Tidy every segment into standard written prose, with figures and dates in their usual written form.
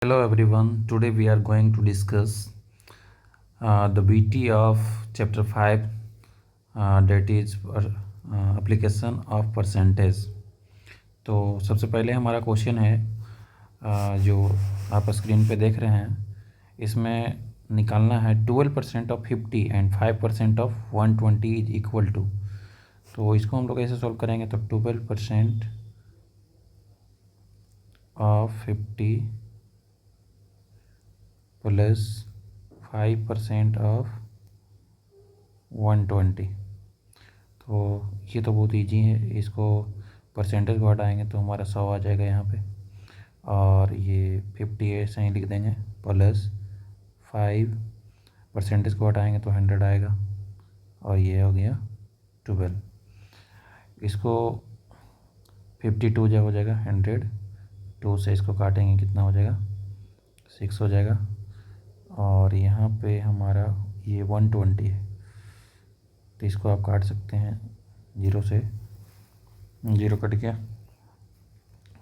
Hello everyone, today we are going to discuss the BT of chapter 5, that is application of percentage. तो सबसे पहले हमारा question है जो आप स्क्रीन पे देख रहे हैं, इसमें निकालना है 12% of 50 and 5% of 120 is equal to. तो इसको हम लोग ऐसे सॉल्व करेंगे, तो 12% ऑफ 50 प्लस 5% ऑफ 120। तो ये तो बहुत इजी है, इसको परसेंटेज को हटाएंगे तो हमारा 100 आ जाएगा यहाँ पे, और ये 50 ऐसे ही लिख देंगे, प्लस 5 परसेंटेज को हटाएंगे तो 100 आएगा, और ये हो गया 12। इसको 52 जब हो जाएगा 100, 2 से इसको काटेंगे कितना हो जाएगा 6 हो जाएगा, और यहाँ पे हमारा ये 120 है, तो इसको आप काट सकते हैं 0 से, 0 कट गया,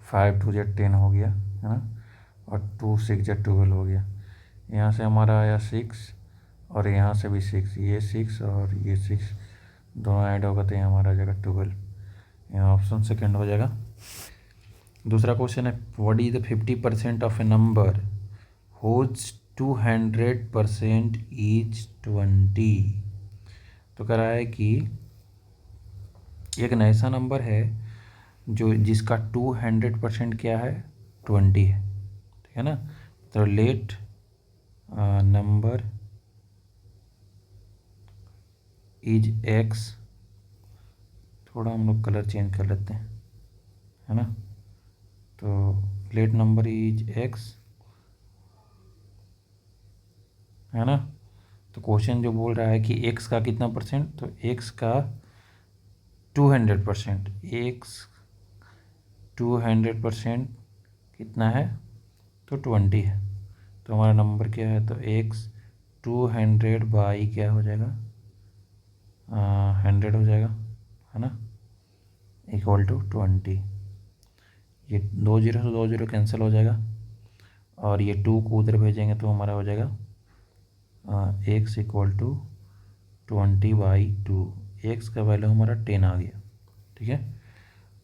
5 2 जा 10 हो गया है ना, और 2 6 जा 12 हो गया। यहाँ से हमारा आया 6, और यहाँ से भी 6, ये 6 और ये 6 दोनों ऐड होगा तो यहाँ हमारा आ जाएगा 12। यहाँ ऑप्शन सेकंड हो जाएगा। दूसरा क्वेश्चन है, what is the 50% of a number whose 200% is 20। तो कह रहा है कि एक ऐसा नंबर है जो जिसका 200% क्या है 20 है, ठीक है ना। तो लेट नंबर इज एक्स, थोड़ा हम लोग कलर चेंज कर लेते हैं, है ना। तो लेट नंबर इज एक्स, है ना। तो क्वेश्चन जो बोल रहा है कि एक्स का कितना परसेंट, तो एक्स का 200%, एक्स 200% कितना है तो 20 है। तो हमारा नंबर क्या है, तो एक्स 200 बाई क्या हो जाएगा 100 हो जाएगा, है ना, इक्वल टू 20। ये 2 0 से 2 0 कैंसिल हो जाएगा, और ये 2 को उधर भेजेंगे तो हमारा हो जाएगा एक्स इक्वल टू 20/2। एक्स का वैल्यू हमारा 10 आ गया, ठीक है।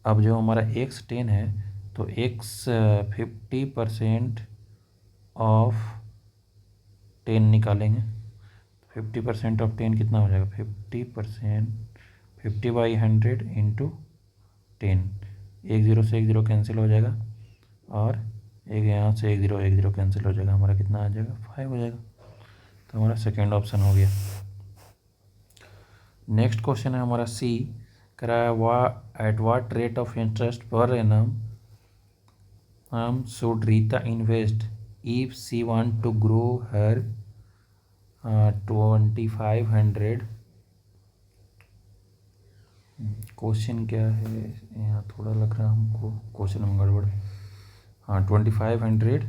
अब जो हमारा एक्स 10 है, तो एक्स 50% ऑफ 10 निकालेंगे। 50% ऑफ 10 कितना हो जाएगा, 50%, 50/100 इंटू 10। 1 0 से 1 0 कैंसिल हो जाएगा, और एक यहाँ से 1 0 कैंसिल हो जाएगा, हमारा कितना आ जाएगा 5 हो जाएगा। तो हमारा सेकेंड ऑप्शन हो गया। नेक्स्ट क्वेश्चन है हमारा सी, करा at what rate of interest per annum should Rita invest if she want to grow her 2500। Question क्या है, यहाँ थोड़ा लग रहा है हमको क्वेश्चन में गड़बड़। हाँ, 2500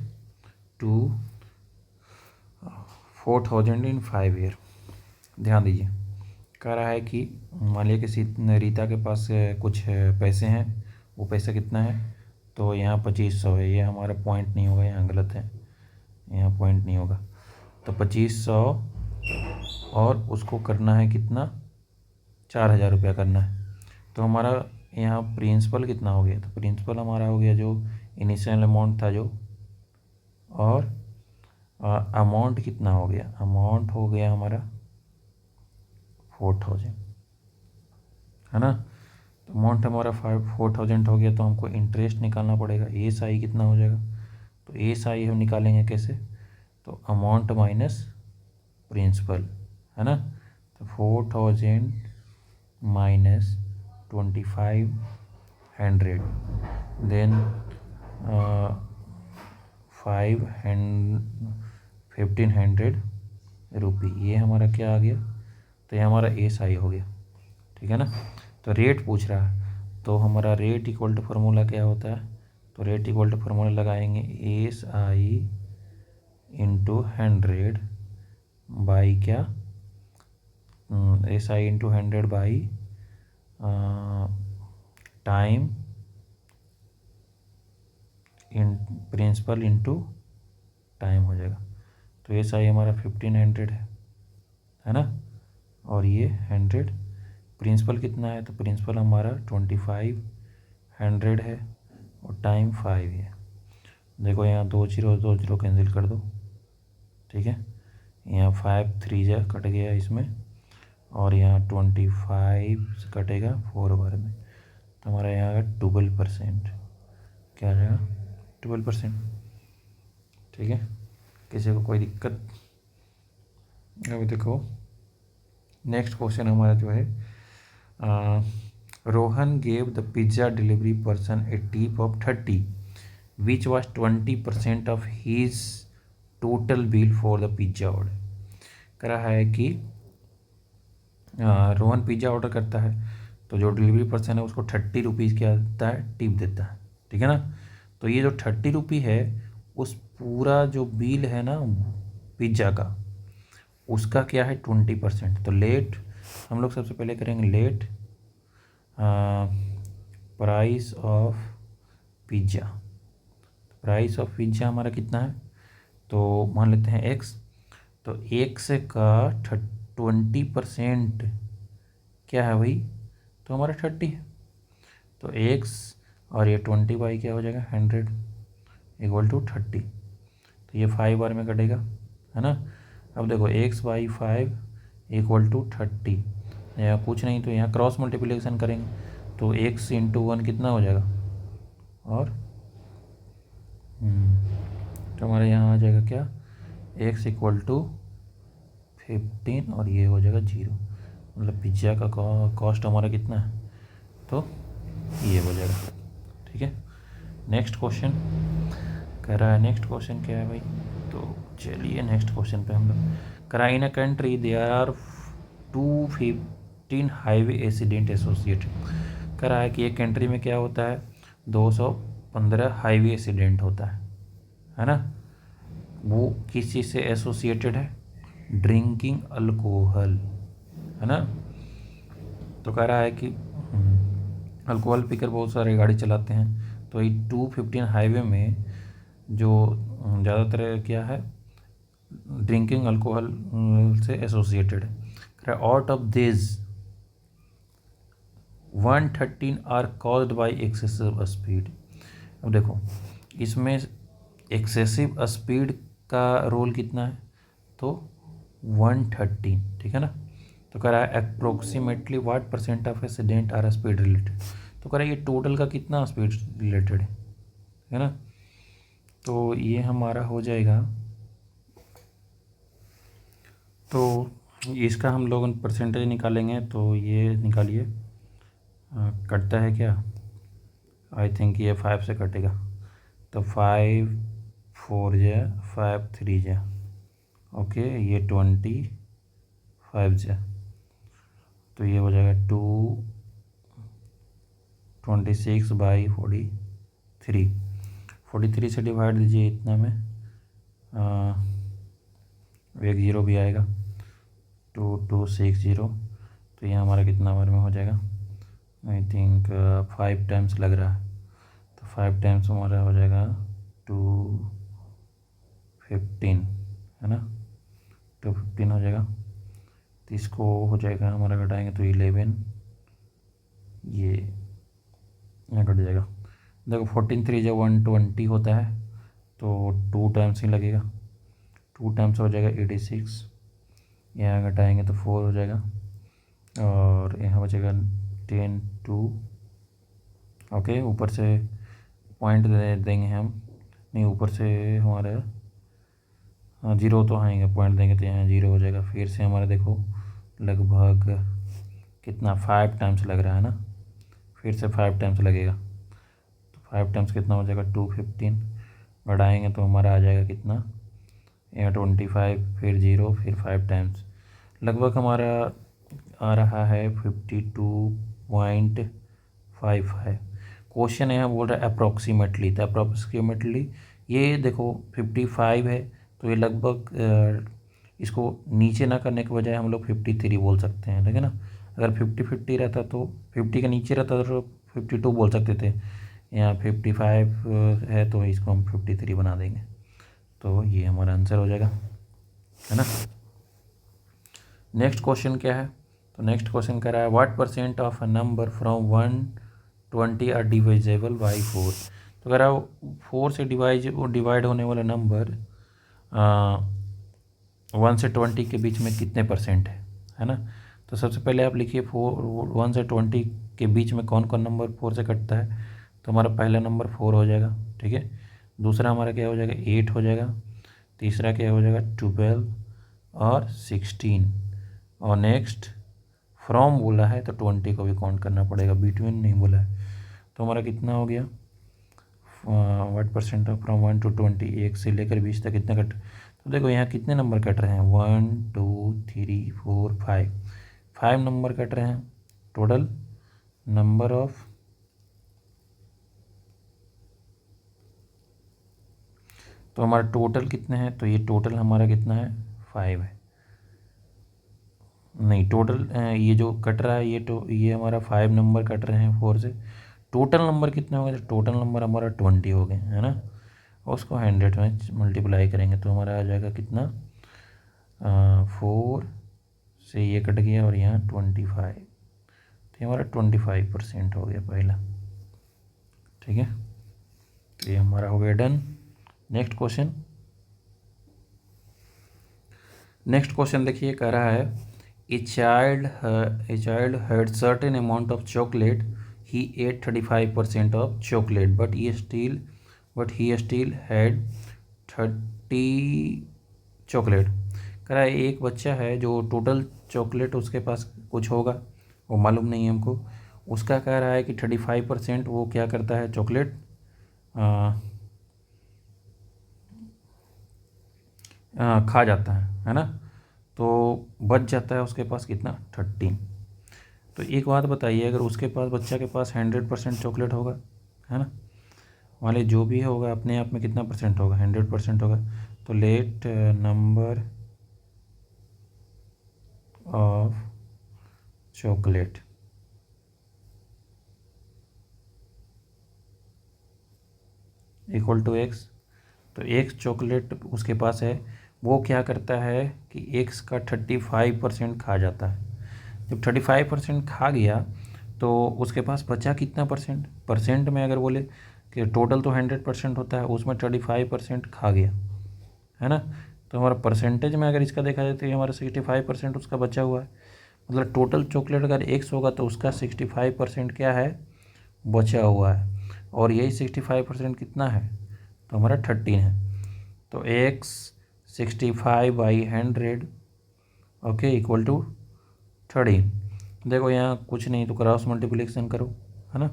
टू 4000 इन 5 ईयर। ध्यान दीजिए, कह रहा है कि मान लिया किसी रीता के पास कुछ पैसे हैं, वो पैसा कितना है, तो यहाँ 2500 है, ये हमारा पॉइंट नहीं होगा, यहाँ गलत है, यहाँ पॉइंट नहीं होगा। तो 2500 और उसको करना है कितना 4000 रुपया करना है। तो हमारा यहाँ प्रिंसिपल कितना हो गया, तो प्रिंसिपल हमारा हो गया जो इनिशियल अमाउंट था जो, और अमाउंट कितना हो गया, अमाउंट हो गया हमारा 4000, है ना। तो अमाउंट हमारा 4000 हो गया, तो हमको इंटरेस्ट निकालना पड़ेगा। एस आई कितना हो जाएगा, तो एस आई हम निकालेंगे कैसे, तो अमाउंट माइनस प्रिंसिपल, है ना। तो 4000 माइनस 2500, देन 1500 रुपी, ये हमारा क्या आ गया, तो ये हमारा एस आई हो गया, ठीक है ना। तो रेट पूछ रहा है, तो हमारा रेट इक्वल टू फार्मूला क्या होता है, तो रेट इक्वल टू फार्मूला लगाएंगे एस आई इंटू 100 बाई क्या, S I into 100 by time in principle into time हो जाएगा। तो ये सही हमारा 1500 है ना, और ये 100। प्रिंसिपल कितना है, तो प्रिंसिपल हमारा 2500 है और टाइम 5 है। देखो यहाँ 2 0 कैंसिल कर दो, ठीक है। यहाँ 5 3 जा कट गया इसमें, और यहाँ 25 कटेगा 4 बार में, तो हमारा यहाँ आएगा 12%। क्या आ जाएगा, 12%, ठीक है। किसी को कोई दिक्कत? अभी देखो नेक्स्ट क्वेश्चन हमारा जो है, Rohan gave the pizza delivery person a tip of 30 which was 20% of his total bill for the pizza order. कह रहा है कि रोहन पिज़्ज़ा ऑर्डर करता है, तो जो डिलीवरी पर्सन है उसको 30 रुपीज़ क्या देता है, टिप देता है, ठीक है ना। तो ये जो 30 रुपी है, उस पूरा जो बिल है ना पिज़्ज़ा का, उसका क्या है 20%। तो लेट हम लोग सबसे पहले करेंगे late price of pizza. Price of pizza हमारा कितना है, तो मान लेते हैं एक्स। तो एक्स का 20% क्या है भाई, तो हमारा 30 है। तो एक्स और ये 20 बाई क्या हो जाएगा 100 इक्वल टू 30। तो ये 5 बार में कटेगा, है ना। अब देखो एक्स बाई 5 इक्वल टू 30, या कुछ नहीं तो यहाँ क्रॉस मल्टीप्लिकेशन करेंगे, तो एक्स इंटू 1 कितना हो जाएगा, और तो हमारे यहाँ आ जाएगा क्या, एक्स इक्वल टू 15 और ये हो जाएगा 0। मतलब पिज्ज़ा का कॉस्ट हमारा कितना है, तो ये हो जाएगा, ठीक है। नेक्स्ट क्वेश्चन कह रहा है, नेक्स्ट क्वेश्चन क्या है भाई, तो चलिए नेक्स्ट क्वेश्चन पे हम लोग कह रहा है, in a country there are 215 highway accident associated. कह रहा है कि एक कंट्री में क्या होता है, 215 हाईवे एक्सीडेंट होता है ना। वो किस चीज़ से एसोसिएटेड है, ड्रिंकिंग अल्कोहल, है ना। तो कह रहा है कि अल्कोहल पीकर बहुत सारे गाड़ी चलाते हैं, तो ये 215 हाईवे में जो ज़्यादातर क्या है, ड्रिंकिंग अल्कोहल से एसोसिएटेड है। Out of this 113 are caused by excessive speed. अब देखो इसमें एक्सेसिव स्पीड का रोल कितना है, तो 113, ठीक है ना। तो कह रहा है approximately what percent of accident are speed related. तो कह रहा है ये टोटल का कितना स्पीड रिलेटेड है ना। तो ये हमारा हो जाएगा, तो इसका हम लोग परसेंटेज निकालेंगे, तो ये निकालिए कटता है क्या, आई थिंक ये 5 से कटेगा, तो 5 4 जा 5 3 जा, ओके, ये 25 जा, तो ये हो जाएगा 226 बाई 43 से डिवाइड दीजिए इतना में, एक ज़ीरो भी आएगा, 2260। तो ये हमारा कितना बार में हो जाएगा, आई थिंक 5 टाइम्स लग रहा है, तो 5 टाइम्स हमारा हो जाएगा 215, है ना, 215 हो जाएगा। तो इसको हो जाएगा हमारा घटाएंगे तो 11, ये यहाँ कट जाएगा। देखो 14 3 जब 120 होता है, तो 2 टाइम्स ही लगेगा, 2 टाइम्स हो जाएगा 86, यहाँ घटाएंगे तो 4 हो जाएगा, और यहाँ बचेगा 10 2, ओके। ऊपर से पॉइंट दे देंगे हम, नहीं ऊपर से हमारे ज़ीरो तो आएंगे, पॉइंट देंगे तो यहाँ 0 हो जाएगा। फिर से हमारा देखो लगभग कितना 5 टाइम्स लग रहा है ना, फिर से 5 टाइम्स लगेगा, तो 5 टाइम्स कितना हो जाएगा 215, बढ़ाएंगे तो हमारा आ जाएगा कितना, यहाँ 25, फिर 0, फिर 5 टाइम्स, लगभग हमारा आ रहा है 52.55। क्वेश्चन यहाँ बोल रहा है अप्रॉक्सीमेटली, तो अप्रॉक्सीमेटली ये देखो 55 है, तो ये लगभग इसको नीचे ना करने के बजाय हम लोग 53 बोल सकते हैं, ठीक है ना। अगर 50-50 रहता तो 50 के नीचे रहता तो 52 बोल सकते थे, यहाँ 55 है तो इसको हम 53 बना देंगे। तो ये हमारा आंसर हो जाएगा, है ना। नेक्स्ट क्वेश्चन क्या है, तो नेक्स्ट क्वेश्चन कह रहा है what percent of a number from 120 are divisible by 4। तो कह रहा है 4 से डिवाइड होने वाला नंबर 1 से 20 के बीच में कितने परसेंट है ना। तो सबसे पहले आप लिखिए 1 से 20 के बीच में कौन कौन नंबर 4 से कटता है। तो हमारा पहला नंबर 4 हो जाएगा, ठीक है। दूसरा हमारा क्या हो जाएगा, 8 हो जाएगा। तीसरा क्या हो जाएगा, 12 और 16। और नेक्स्ट फ्रॉम बोला है तो 20 को भी काउंट करना पड़ेगा, बिटवीन नहीं बोला है। तो हमारा कितना हो गया, what percent of from 1 to 20, 1 से लेकर 20 तक कितना कट। तो देखो यहाँ कितने नंबर कट रहे हैं, 1 2 3 4 5, 5 नंबर कट रहे हैं। टोटल नंबर ऑफ, तो हमारा टोटल कितने हैं, तो ये टोटल हमारा कितना है, 5 है। नहीं टोटल ये जो कट रहा है ये हमारा 5 नंबर कट रहे हैं 4 से। टोटल नंबर कितने हो गए, तो टोटल नंबर हमारा 20 हो गए, है ना। और उसको 100 में मल्टीप्लाई करेंगे तो हमारा आ जाएगा कितना, 4 से ये कट गया और यहाँ 25, तो ये हमारा 25% हो गया पहला, ठीक है। तो ये हमारा हो गया done. Next question, next question देखिए कह रहा है a child had certain amount of chocolate, he ate 35% of chocolate but he still had 30 chocolate. कह रहा है एक बच्चा है जो टोटल चॉकलेट उसके पास कुछ होगा, वो मालूम नहीं है हमको। उसका कह रहा है कि 35% वो क्या करता है, चॉकलेट खा जाता है ना। तो बच जाता है उसके पास कितना, 13। तो एक बात बताइए, अगर उसके पास, बच्चा के पास 100% चॉकलेट होगा, है ना, मान लीजिए जो भी होगा अपने आप में कितना परसेंट होगा, 100% होगा। तो let number of chocolate equal to x. तो एक्स चॉकलेट उसके पास है, वो क्या करता है कि एक्स का 35% खा जाता है। जब 35% खा गया तो उसके पास बचा कितना परसेंट, परसेंट में अगर बोले कि टोटल तो 100% होता है, उसमें 35% खा गया, है ना। तो हमारा परसेंटेज में अगर इसका देखा जाए तो ये हमारा 65% उसका बचा हुआ है। मतलब टोटल चॉकलेट अगर एक्स होगा तो उसका 65% क्या है, बचा हुआ है। और यही 65% कितना है, तो हमारा 13 है। तो एक्स 65/100 ओके इक्वल टू 13। देखो यहाँ कुछ नहीं तो क्रॉस मल्टीप्लिकेशन करो, है ना,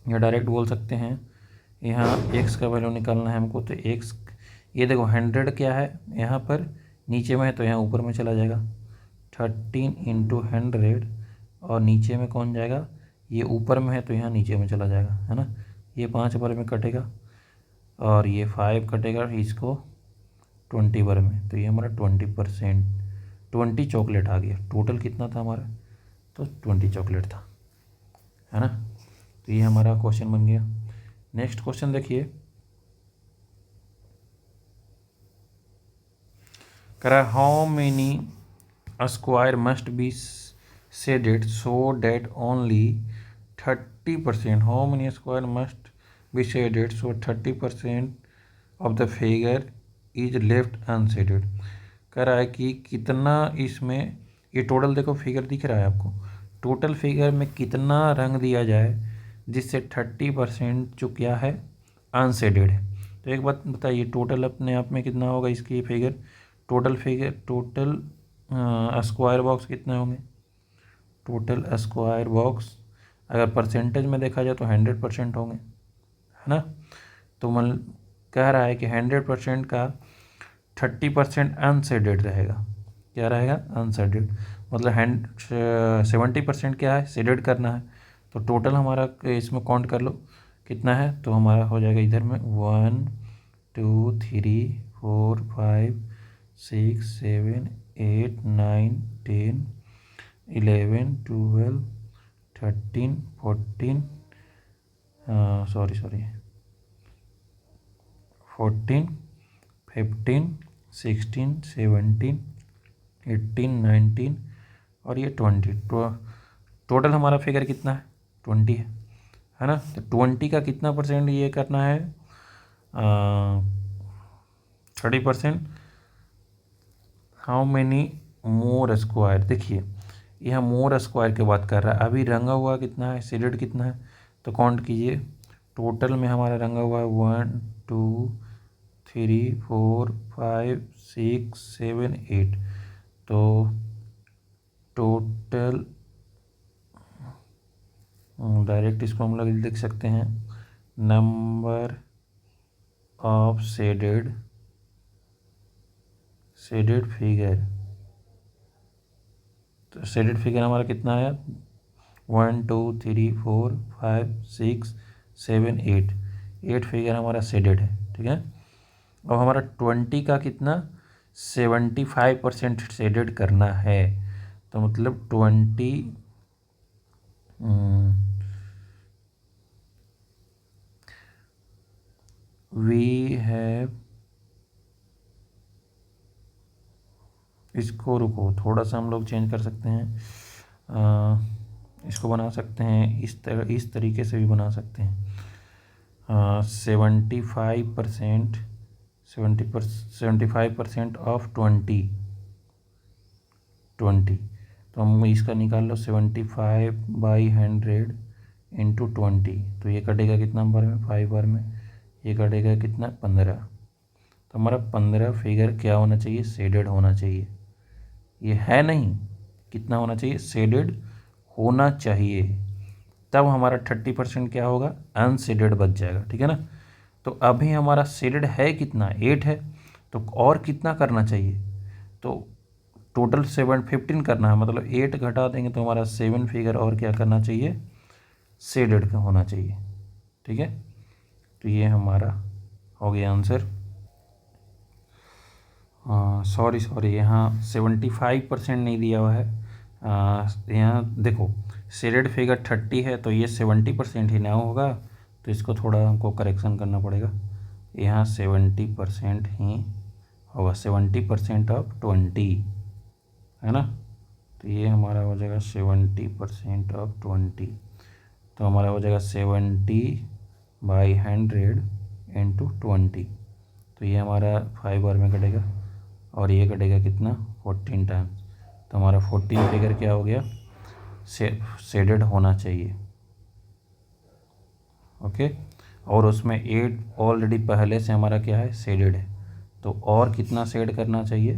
या डायरेक्ट बोल सकते हैं। यहाँ एक्स का वैल्यू निकालना है हमको, तो एक्स, ये देखो 100 क्या है यहाँ पर नीचे में है तो यहाँ ऊपर में चला जाएगा, 13 इंटू 100, और नीचे में कौन जाएगा, ये ऊपर में है तो यहाँ नीचे में चला जाएगा, है ना। ये 5 बार में कटेगा और ये 5 कटेगा इसको 20 बार में, तो ये हमारा 20%, 20 चॉकलेट आ गया। टोटल कितना था हमारा, तो 20 चॉकलेट था, है ना। तो ये हमारा क्वेश्चन बन गया। नेक्स्ट क्वेश्चन देखिए, करा how many square must be shaded so that only 30%, how many square must be shaded so 30% of the figure is left unshaded. कह रहा है कि कितना इसमें, ये टोटल देखो फिगर दिख रहा है आपको, टोटल फिगर में कितना रंग दिया जाए जिससे 30% जो क्या है, अनशेडेड है। तो एक बात बताइए, टोटल अपने आप में कितना होगा इसकी figure, total figure, total square box कितने होंगे, टोटल स्क्वायर बॉक्स अगर परसेंटेज में देखा जाए तो 100% होंगे, है ना। तो कह रहा है कि 100% का 30% अनशेडेड रहेगा, क्या रहेगा, अनशेडेड। मतलब 70% क्या है, शेडेड करना है। तो टोटल हमारा इसमें काउंट कर लो कितना है, तो हमारा हो जाएगा इधर में 1 2 3 4 5 6 7 8 9 10 11 12 13 14 14 15, 16, 17, 18, 19 और ये 20। टोटल हमारा फिगर कितना है? 20 है ना। तो 20 का कितना परसेंट ये करना है? 30%। How many more square? देखिए यह मोर स्क्वायर की बात कर रहा है। अभी रंगा हुआ कितना है, शेडेड कितना है, तो काउंट कीजिए। टोटल में हमारा रंगा हुआ है 1 2 3 4 5 6 7 8। तो टोटल डायरेक्ट इसको हम लोग लिख सकते हैं नंबर ऑफ शेडेड फिगर। तो शेडेड फिगर हमारा कितना आया? 1 2 3 4 5 6 7 8। 8 फिगर हमारा शेडेड है, ठीक है। अब हमारा 20 का कितना? 75% शेडेड करना है। तो मतलब 20 वी हैव, इसको रुको थोड़ा सा हम लोग चेंज कर सकते हैं। इसको बना सकते हैं इस तरीके से भी बना सकते हैं। 75% 75% ऑफ 20। तो हम इसका निकाल लो 75/100 इंटू 20। तो ये कटेगा कितना बार में? 5 बार में। ये कटेगा कितना? 15। तो हमारा 15 फिगर क्या होना चाहिए? शेडेड होना चाहिए। ये है नहीं, कितना होना चाहिए? शेडेड होना चाहिए। तब हमारा 30% क्या होगा? अनशेडेड बच जाएगा, ठीक है ना। तो अभी हमारा शेडेड है कितना? 8 है। तो और कितना करना चाहिए? तो टोटल 15 करना है, मतलब 8 घटा देंगे तो हमारा 7 फिगर और क्या करना चाहिए? शेडेड का होना चाहिए, ठीक है। तो ये हमारा हो गया आंसर। सॉरी यहाँ 75% नहीं दिया हुआ है। यहाँ देखो शेडेड फिगर 30 है तो ये 70% ही ना होगा, तो इसको थोड़ा हमको करेक्शन करना पड़ेगा। यहाँ 70% ही होगा, 70% ऑफ 20 है ना। तो ये हमारा हो जाएगा 70% ऑफ 20। तो हमारा हो जाएगा 70/100 इंटू 20। तो ये हमारा 5 बार में कटेगा और ये कटेगा कितना? 14 टाइम्स। तो हमारा 14 फिगर क्या हो गया? शेडेड होना चाहिए, ओके। और उसमें 8 ऑलरेडी पहले से हमारा क्या है? शेडेड है। तो और कितना शेड करना चाहिए?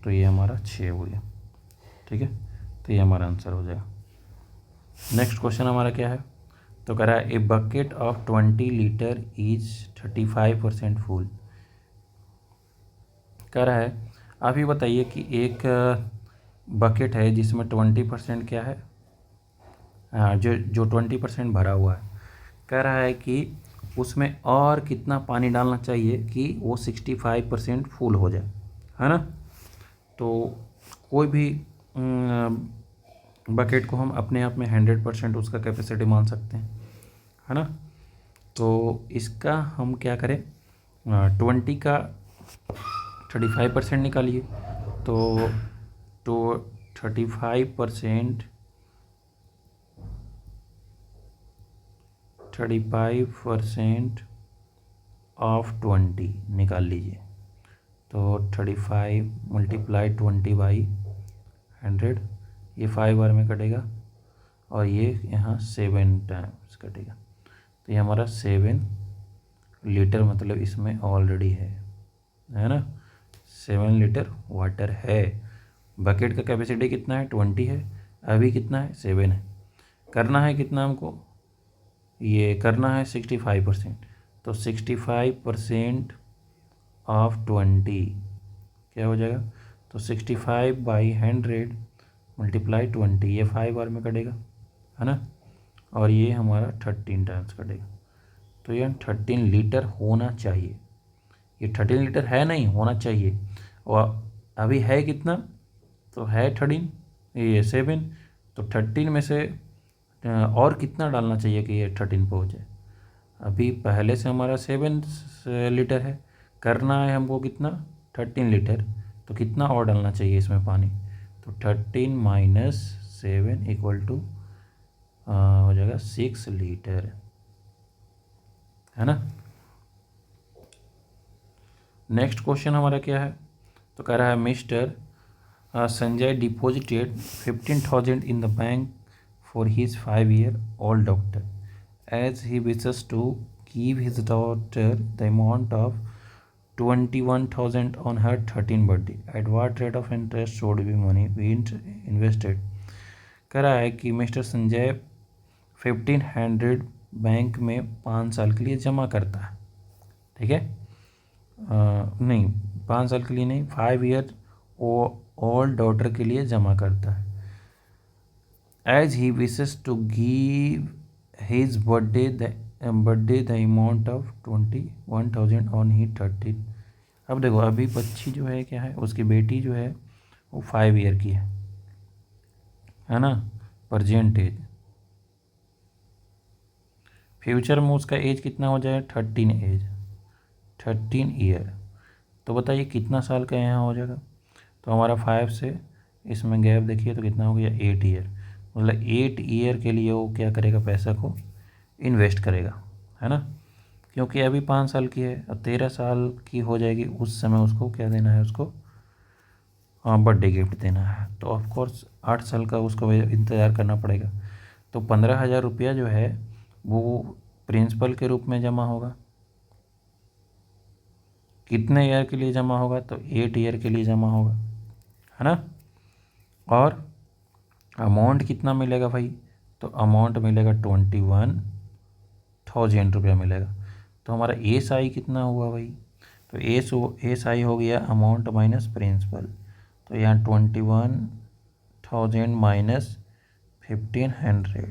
तो ये हमारा 6 हो गया, ठीक है। तो ये हमारा आंसर हो जाएगा। नेक्स्ट क्वेश्चन हमारा क्या है? तो कह रहा है a bucket of 20 litre is 35% full. कह रहा है आप ही बताइए कि एक बकेट है जिसमें 20% क्या है? हाँ, जो 20% भरा हुआ है। कह रहा है कि उसमें और कितना पानी डालना चाहिए कि वो 65% फुल हो जाए, है ना। तो कोई भी बकेट को हम अपने आप में 100% उसका कैपेसिटी मान सकते हैं, है ना। तो इसका हम क्या करें? 20 का 35% निकालिए। तो 35% ऑफ 20 निकाल लीजिए। तो 35 × 20/100, ये 5 बार में कटेगा और ये यहाँ 7 टाइम्स कटेगा। तो ये हमारा 7 लीटर मतलब इसमें ऑलरेडी है ना। 7 लीटर वाटर है। बकेट का कैपेसिटी कितना है? 20 है। अभी कितना है? 7 है। करना है कितना हमको? ये करना है 65%। तो 65% ऑफ 20 क्या हो जाएगा? तो 65/100 × 20, ये 5 बार में कटेगा, है ना। और ये हमारा 13 टाइम्स कटेगा। तो ये 13 लीटर होना चाहिए। ये 13 लीटर है नहीं, होना चाहिए। और अभी है कितना? तो है 13, ये 7। तो 13 में से और कितना डालना चाहिए कि ये 13 पे हो जाए? अभी पहले से हमारा 7 लीटर है। करना है हमको कितना, 13 लीटर, तो कितना और डालना चाहिए इसमें पानी, तो 13 माइनस 7 इक्वल टू हो जाएगा 6 लीटर, है ना। नेक्स्ट क्वेश्चन हमारा क्या है, तो कह रहा है mister Sanjay deposited 15,000 in the bank for his 5-year old daughter as he wishes to give his daughter the amount of 21,000 on her 13th birthday. At what rate of interest should be money be invested? कह रहा है कि mister Sanjay 1500 bank में 5 साल के लिए जमा करता है, ठीक है, नहीं 5 साल के लिए नहीं, 5-year ओल्ड डॉटर के लिए जमा करता है। As he wishes to give his birthday the amount of 21,000 on he 13। अब देखो अभी बच्ची जो है क्या है, उसकी बेटी जो है वो 5 ईयर की है ना, प्रेजेंट एज। फ्यूचर में उसका एज कितना हो जाएगा, 13 ईयर। तो बताइए कितना साल का यहाँ हो जाएगा, तो हमारा 5 से इसमें गैप देखिए तो कितना हो गया, 8 ईयर। मतलब 8 ईयर के लिए वो क्या करेगा, पैसा को इन्वेस्ट करेगा, है ना, क्योंकि अभी 5 साल की है, अब 13 साल की हो जाएगी उस समय उसको क्या देना है, उसको बर्थडे गिफ्ट देना है, तो ऑफकोर्स 8 साल का उसको इंतज़ार करना पड़ेगा। तो 15,000 रुपया जो है वो प्रिंसिपल के रूप में जमा होगा, कितने ईयर के लिए जमा होगा, तो 8 ईयर के लिए जमा होगा, है ना। और अमाउंट कितना मिलेगा भाई, तो अमाउंट मिलेगा 21,000 रुपया मिलेगा। तो हमारा एस आई कितना हुआ भाई, तो एस आई हो गया अमाउंट माइनस प्रिंसिपल, तो यहाँ 21,000 माइनस 1,500,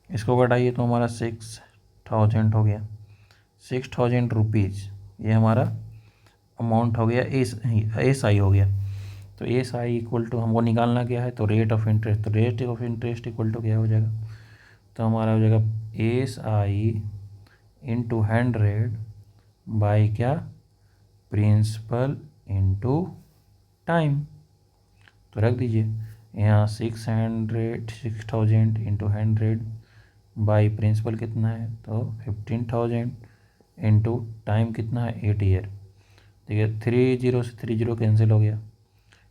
इसको घटाइए तो हमारा 6,000 हो गया, 6,000 रुपीज़, ये हमारा अमाउंट हो गया, एस आई हो गया। तो एस आई इक्वल टू हमको निकालना क्या है, तो रेट ऑफ इंटरेस्ट, तो rate of interest equal to क्या हो जाएगा, तो हमारा हो जाएगा एस आई इंटू 100 बाई क्या, प्रिंसिपल इंटू टाइम। तो रख दीजिए यहाँ 6,000 इंटू 100 बाई प्रिंसिपल कितना है, तो 15,000 इंटू टाइम कितना है, 8 ईयर। ठीक है, 30 से 30 कैंसिल हो गया,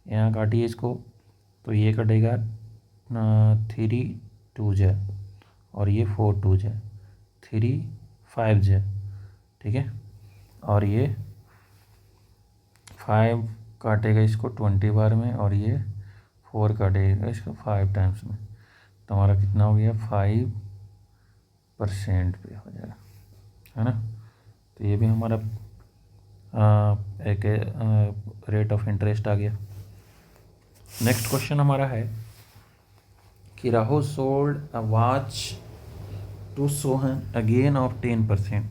यहाँ काटिए इसको, तो ये कटेगा 3 2 ज और ये 4 2 ज, 3 5 ज, ठीक है, और ये 5 काटेगा इसको 20 बार में, और ये 4 काटेगा इसको 5 टाइम्स में, तो हमारा कितना हो गया, 5% पे हो जाएगा, है ना। तो ये भी हमारा एक रेट ऑफ इंटरेस्ट आ गया। नेक्स्ट क्वेश्चन हमारा है कि Rahul sold a watch to Sohan a gain of 10%।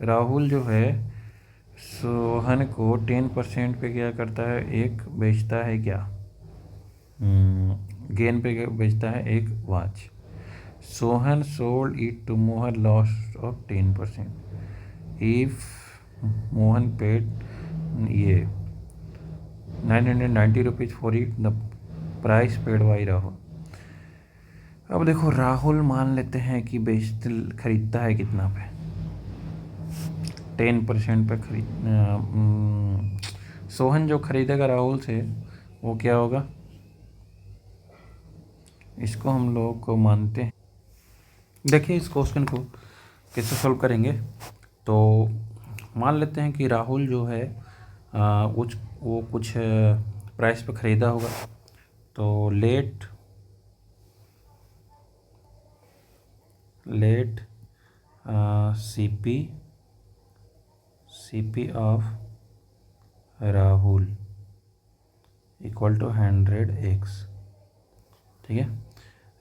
Rahul जो है सोहन को 10% पे क्या करता है, एक बेचता है क्या, गेन पे बेचता है एक watch. Sohan sold it to Mohan loss of 10%। If Mohan paid ये 990 rupees for it, the price paid by Rahul. अब देखो राहुल मान लेते हैं कि खरीदता है कितना पे, 10% पे सोहन जो खरीदेगा राहुल से वो क्या होगा, इसको हम लोग को मानते हैं। देखिए इस क्वेश्चन को कैसे सॉल्व करेंगे, तो मान लेते हैं कि राहुल जो है वो कुछ प्राइस पे ख़रीदा होगा, तो let CP of Rahul equal to 100x, ठीक है,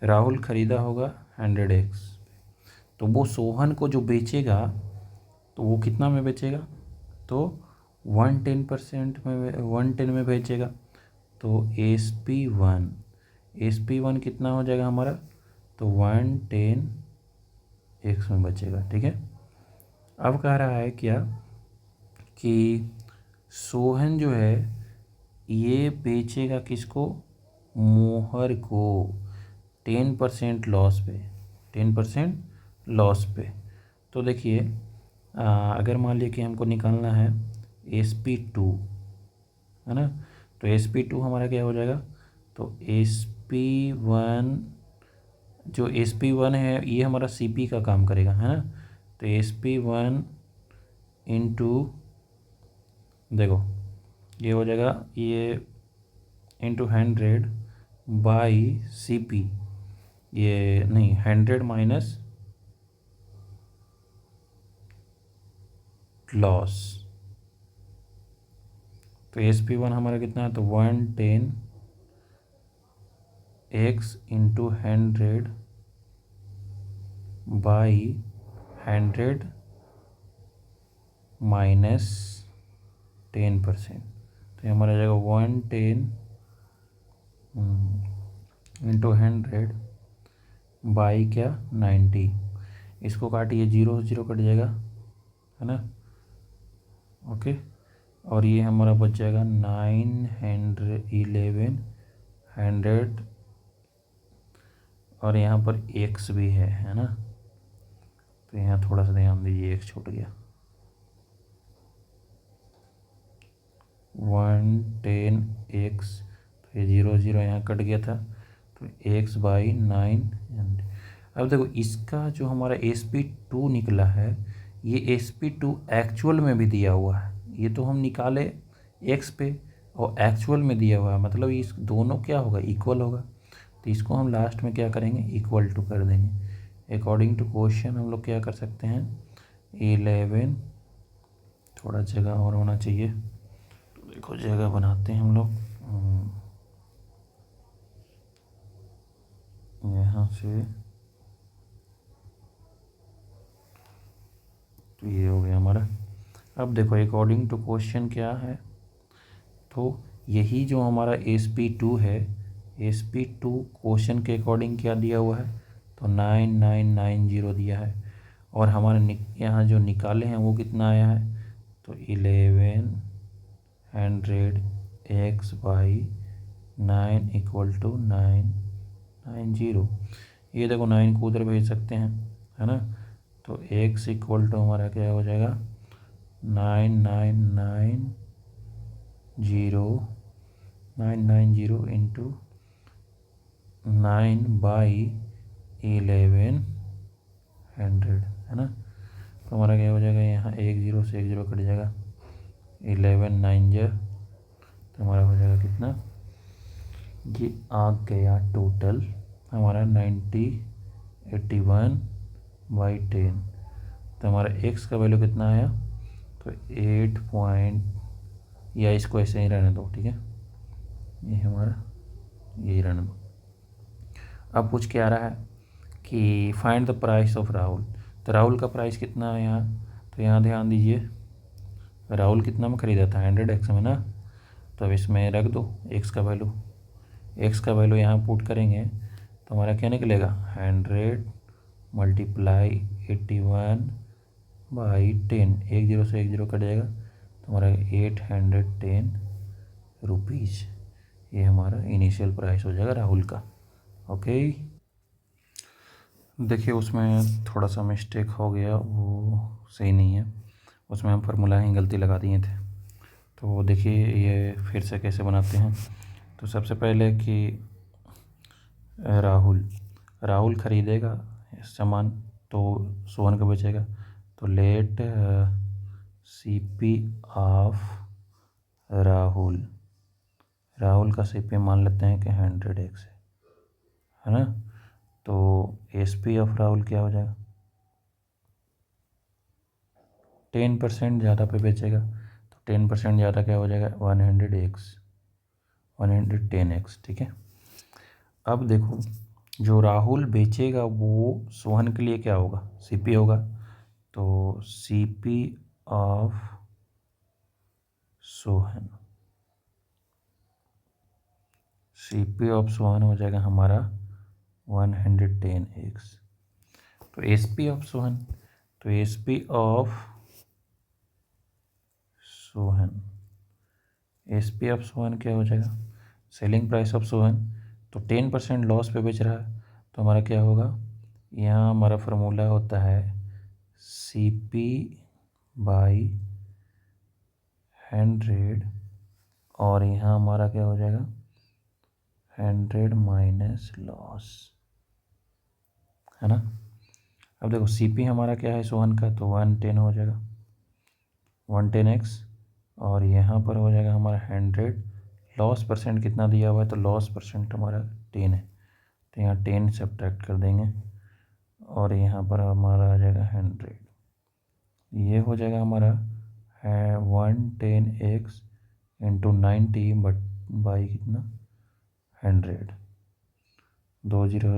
राहुल ख़रीदा होगा 100x, तो वो सोहन को जो बेचेगा तो वो कितना में बेचेगा, तो 110% में 110 में बेचेगा, तो SP1 कितना हो जाएगा हमारा, तो 110x में बचेगा, ठीक है। अब कह रहा है क्या कि सोहन जो है ये बेचेगा किसको, मोहर को 10% लॉस पे, 10% लॉस पे। तो देखिए अगर मान लिया कि हमको निकालना है SP2, है ना, तो SP2 हमारा क्या हो जाएगा, तो SP1, जो SP1 है ये हमारा CP का काम करेगा, है ना, तो SP1 इंटू, देखो ये हो जाएगा, ये इंटू 100 बाई CP, ये नहीं 100 माइनस लॉस। तो SP1 हमारा कितना है, तो 110x इंटू 100 बाई 100 माइनस 10%, तो ये हमारा जाएगा 110 इंटू 100 बाई क्या 90, इसको काटिए, 0 0 कट जाएगा, है ना, ओके। और ये हमारा बच जाएगा 911 और यहाँ पर एक्स भी है ना, तो यहाँ थोड़ा सा ध्यान दीजिए, एक्स छूट गया, 110x, तो ये 0 0 यहाँ कट गया था, तो x बाई 9। अब देखो इसका जो हमारा SP2 निकला है, ये SP2 एक्चुअल में भी दिया हुआ है, ये तो हम निकाले x पे और एक्चुअल में दिया हुआ है, मतलब इस दोनों क्या होगा, इक्वल होगा, तो इसको हम लास्ट में क्या करेंगे, इक्वल टू कर देंगे। अकॉर्डिंग टू क्वेश्चन हम लोग क्या कर सकते हैं, 11, थोड़ा जगह और होना चाहिए, तो देखो जगह बनाते हैं हम लोग, यहाँ से, तो ये हो गया हमारा। अब देखो अकॉर्डिंग टू क्वेश्चन क्या है, तो यही जो हमारा SP2 है, SP2 क्वेश्चन के अकॉर्डिंग क्या दिया हुआ है, तो 9990 दिया है, और हमारे यहाँ जो निकाले हैं वो कितना आया है, तो 1100x बाई 9 इक्वल टू 990। ये देखो 9 को उधर भेज सकते हैं, है ना, तो x इक्वल टू हमारा क्या हो जाएगा, 990 इंटू 9 बाई 1100, है ना, तो हमारा क्या हो जाएगा, यहाँ 10 से 10 कट जाएगा, 11 9 जा, तो हमारा हो जाएगा कितना, ये आ गया टोटल हमारा 9081/10। तो हमारा x का वैल्यू कितना आया, तो 8 पॉइंट, या इसको ऐसे ही रहने दो, ठीक है, ये हमारा यही रहने दो। अब पूछ के आ रहा है कि find the price of Rahul, तो राहुल का प्राइस कितना है यहाँ, तो यहाँ ध्यान दीजिए, राहुल कितना में ख़रीदा था, 100x में ना, तो अब इसमें रख दो x का वैल्यू यहाँ पुट करेंगे, तो हमारा क्या निकलेगा, 100 मल्टीप्लाई 81/10, 10 से 10 कट जाएगा, तो हमारा 810 रुपीज़, ये हमारा इनिशियल प्राइस हो जाएगा राहुल का, ओके। देखिए उसमें थोड़ा सा मिस्टेक हो गया, वो सही नहीं है, उसमें हम फार्मूला ही गलती लगा दिए थे, तो देखिए ये फिर से कैसे बनाते हैं। तो सबसे पहले कि राहुल ख़रीदेगा सामान, तो सोहन को बेचेगा, तो लेट CP ऑफ राहुल का CP मान लेते हैं कि 100x है ना, तो SP ऑफ राहुल क्या हो जाएगा, 10% ज़्यादा पे बेचेगा, तो 10% ज़्यादा क्या हो जाएगा, 110x, ठीक है। अब देखो जो राहुल बेचेगा वो सोहन के लिए क्या होगा, CP होगा, तो CP ऑफ सोहन हो जाएगा हमारा 110x। तो SP ऑफ सोहन, तो SP of Sohan, SP of Sohan क्या हो जाएगा, सेलिंग प्राइस ऑफ सोहन। तो 10% लॉस पे बेच रहा है, तो हमारा क्या होगा, यहाँ हमारा फार्मूला होता है CP बाई 100, और यहाँ हमारा क्या हो जाएगा 100 माइनस लॉस, है ना। अब देखो CP हमारा क्या है सोहन का, तो 110 हो जाएगा, 110x, और यहाँ पर हो जाएगा हमारा 100, लॉस परसेंट कितना दिया हुआ है, तो लॉस परसेंट हमारा 10 है, तो यहाँ 10 सब्ट्रैक्ट कर देंगे, और यहाँ पर हमारा आ जाएगा 100, ये हो जाएगा हमारा है 110x इंटू 90 बट बाई कितना 100, 2 जीरो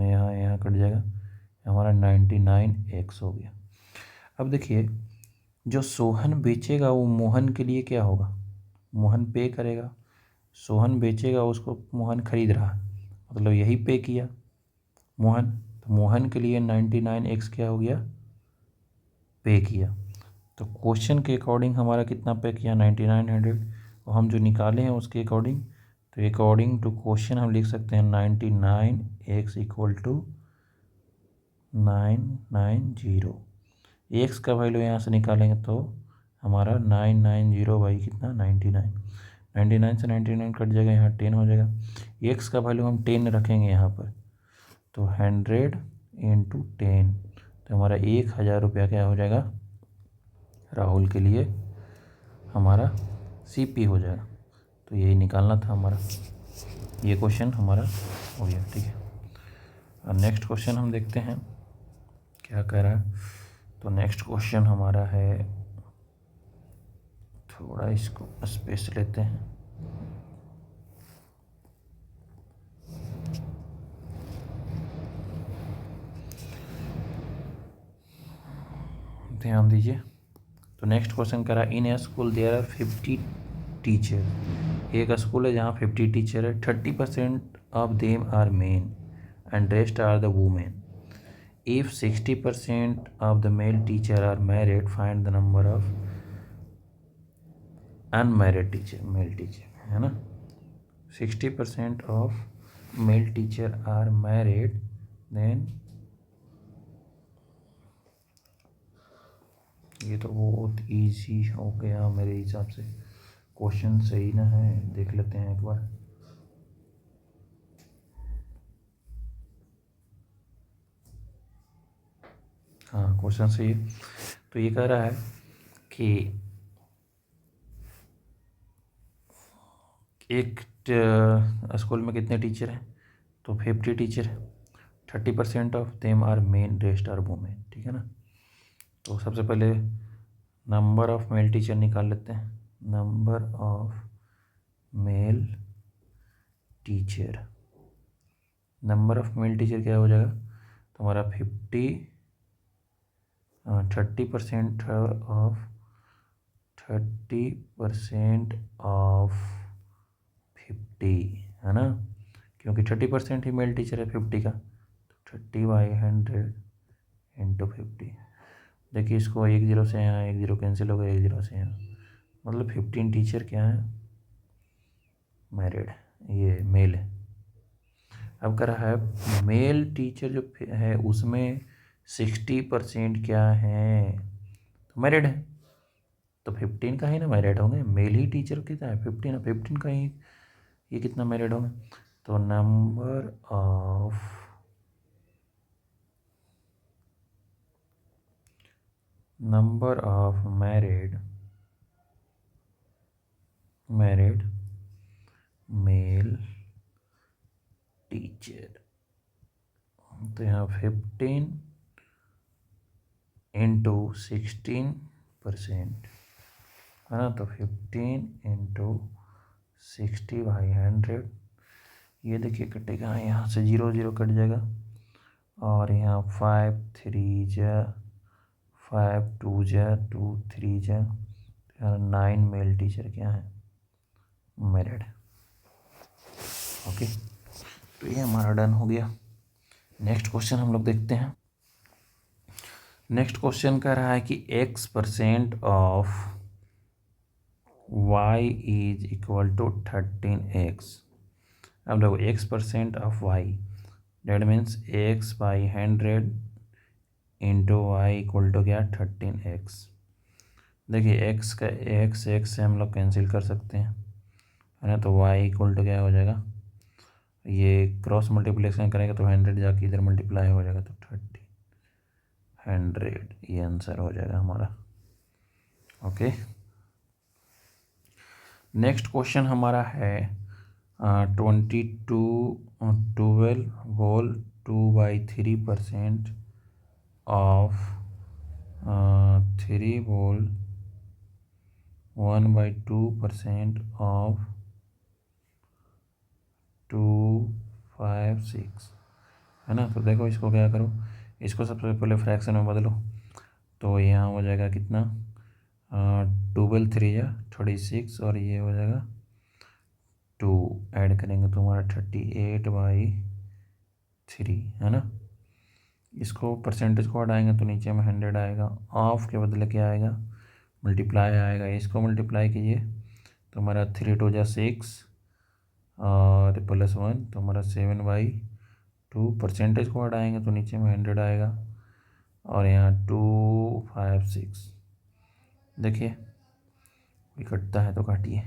यहाँ कट जाएगा, हमारा 99x हो गया। अब देखिए जो सोहन बेचेगा वो मोहन के लिए क्या होगा, मोहन पे करेगा, सोहन बेचेगा उसको मोहन खरीद रहा, मतलब यही पे किया मोहन, तो मोहन के लिए 99x क्या हो गया, पे किया। तो क्वेश्चन के अकॉर्डिंग हमारा कितना पे किया 9900, और हम जो निकाले हैं उसके अकॉर्डिंग, तो अकॉर्डिंग टू क्वेश्चन हम लिख सकते हैं 99x इक्वल टू 990, एक्स का वैल्यू यहाँ से निकालेंगे तो हमारा 990 बाई कितना 99, 99 से 99 कट जाएगा, यहाँ 10 हो जाएगा, एक्स का वैल्यू हम 10 रखेंगे यहाँ पर, तो 100 इंटू 10, तो हमारा 1000 रुपया क्या हो जाएगा राहुल के लिए हमारा CP हो जाएगा। तो यही निकालना था हमारा, ये क्वेश्चन हमारा हो गया, ठीक है। और नेक्स्ट क्वेश्चन हम देखते हैं क्या कह रहा है। तो नेक्स्ट क्वेश्चन हमारा है, थोड़ा इसको स्पेस लेते हैं, ध्यान दीजिए। तो नेक्स्ट क्वेश्चन करा, in a school there are 50 teacher, एक स्कूल है जहाँ 50 टीचर है, 30% of them are men and rest are the women, if 60% of the male teacher are married find the number of unmarried teacher, male teacher, है ना। 60% of male teacher are married, then ये तो बहुत easy हो गया मेरे हिसाब से, क्वेश्चन सही ना है, देख लेते हैं एक बार। हाँ क्वेश्चन सही है। तो ये कह रहा है कि एक स्कूल में कितने टीचर हैं, तो 50 टीचर है, 30% of them are men rest are women, ठीक है ना। तो सबसे पहले नंबर ऑफ मेल टीचर निकाल लेते हैं, number of male teacher, number of male teacher क्या हो जाएगा, तो हमारा 30% ऑफ 30% ऑफ 50, है ना, क्योंकि 30% ही मेल टीचर है 50 का, तो 30/100 इंटू 50। देखिए इसको 1 0 से यहाँ 1 0 कैंसिल हो गया, 1 0 से यहाँ, मतलब 15 टीचर क्या है मैरिड, ये मेल है। अब कह रहा है मेल टीचर जो है उसमें 60% क्या है, तो मैरिड है, तो 15 का ही ना मैरिड होंगे, मेल ही टीचर कितना है 15, 15 का ही ये कितना मैरिड होंगे, तो number of married male teacher, तो यहाँ 15 इंटू 16%, है ना, तो 15 इंटू 60/100, ये देखिए कटेगा, यहाँ से 0 0 कट जाएगा, और यहाँ 5 3 जा 5 2 जा 2 3 जा, यहाँ 9 मेल टीचर क्या है मैरिड, ओके। तो ये हमारा डन हो गया। नेक्स्ट क्वेश्चन हम लोग देखते हैं। नेक्स्ट क्वेश्चन कह रहा है कि X% of y is equal to 13x। अब देखो x% of y, that means x by 100 into y equal to क्या 13x। देखिए x का x से हम लोग कैंसिल कर सकते हैं, है ना। तो y इक्वल टू क्या हो जाएगा, ये क्रॉस मल्टीप्लिकेशन करेंगे तो 100 जाके इधर मल्टीप्लाई हो जाएगा, तो 100 ये आंसर हो जाएगा हमारा। ओके, नेक्स्ट क्वेश्चन हमारा है 12 होल 2/3% ऑफ 3 होल 1/2% ऑफ 256, है ना। तो देखो इसको क्या करो, इसको सबसे पहले फ्रैक्शन में बदलो, तो यहाँ हो जाएगा कितना 12 3 या 36, और ये हो जाएगा 2, ऐड करेंगे तो हमारा 38/3, है ना। इसको परसेंटेज को हटाएंगे तो नीचे में 100 आएगा, ऑफ के बदले क्या आएगा, मल्टीप्लाई आएगा। इसको मल्टीप्लाई कीजिए तो हमारा 3 2 जा 6 और +1, तो हमारा 7/2। परसेंटेज को हटाएंगे तो नीचे में 100 आएगा, और यहाँ 256। देखिए ये कटता है तो काटिए,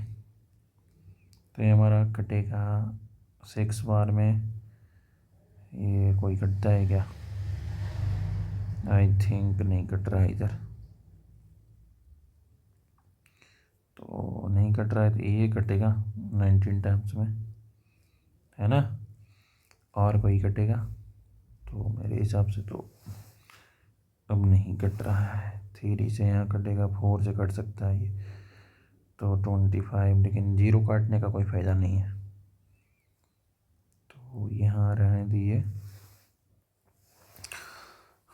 तो ये हमारा कटेगा 6 बार में। ये कोई कटता है क्या, आई थिंक नहीं कट रहा है इधर, तो नहीं कट रहा है, तो ये कटेगा 19 टाइम्स में, है ना। और कोई कटेगा, तो मेरे हिसाब से तो अब नहीं कट रहा है। 3 से यहाँ कटेगा, 4 से कट सकता है ये, तो 25, लेकिन 0 काटने का कोई फ़ायदा नहीं है, तो यहाँ रहने दीजिए।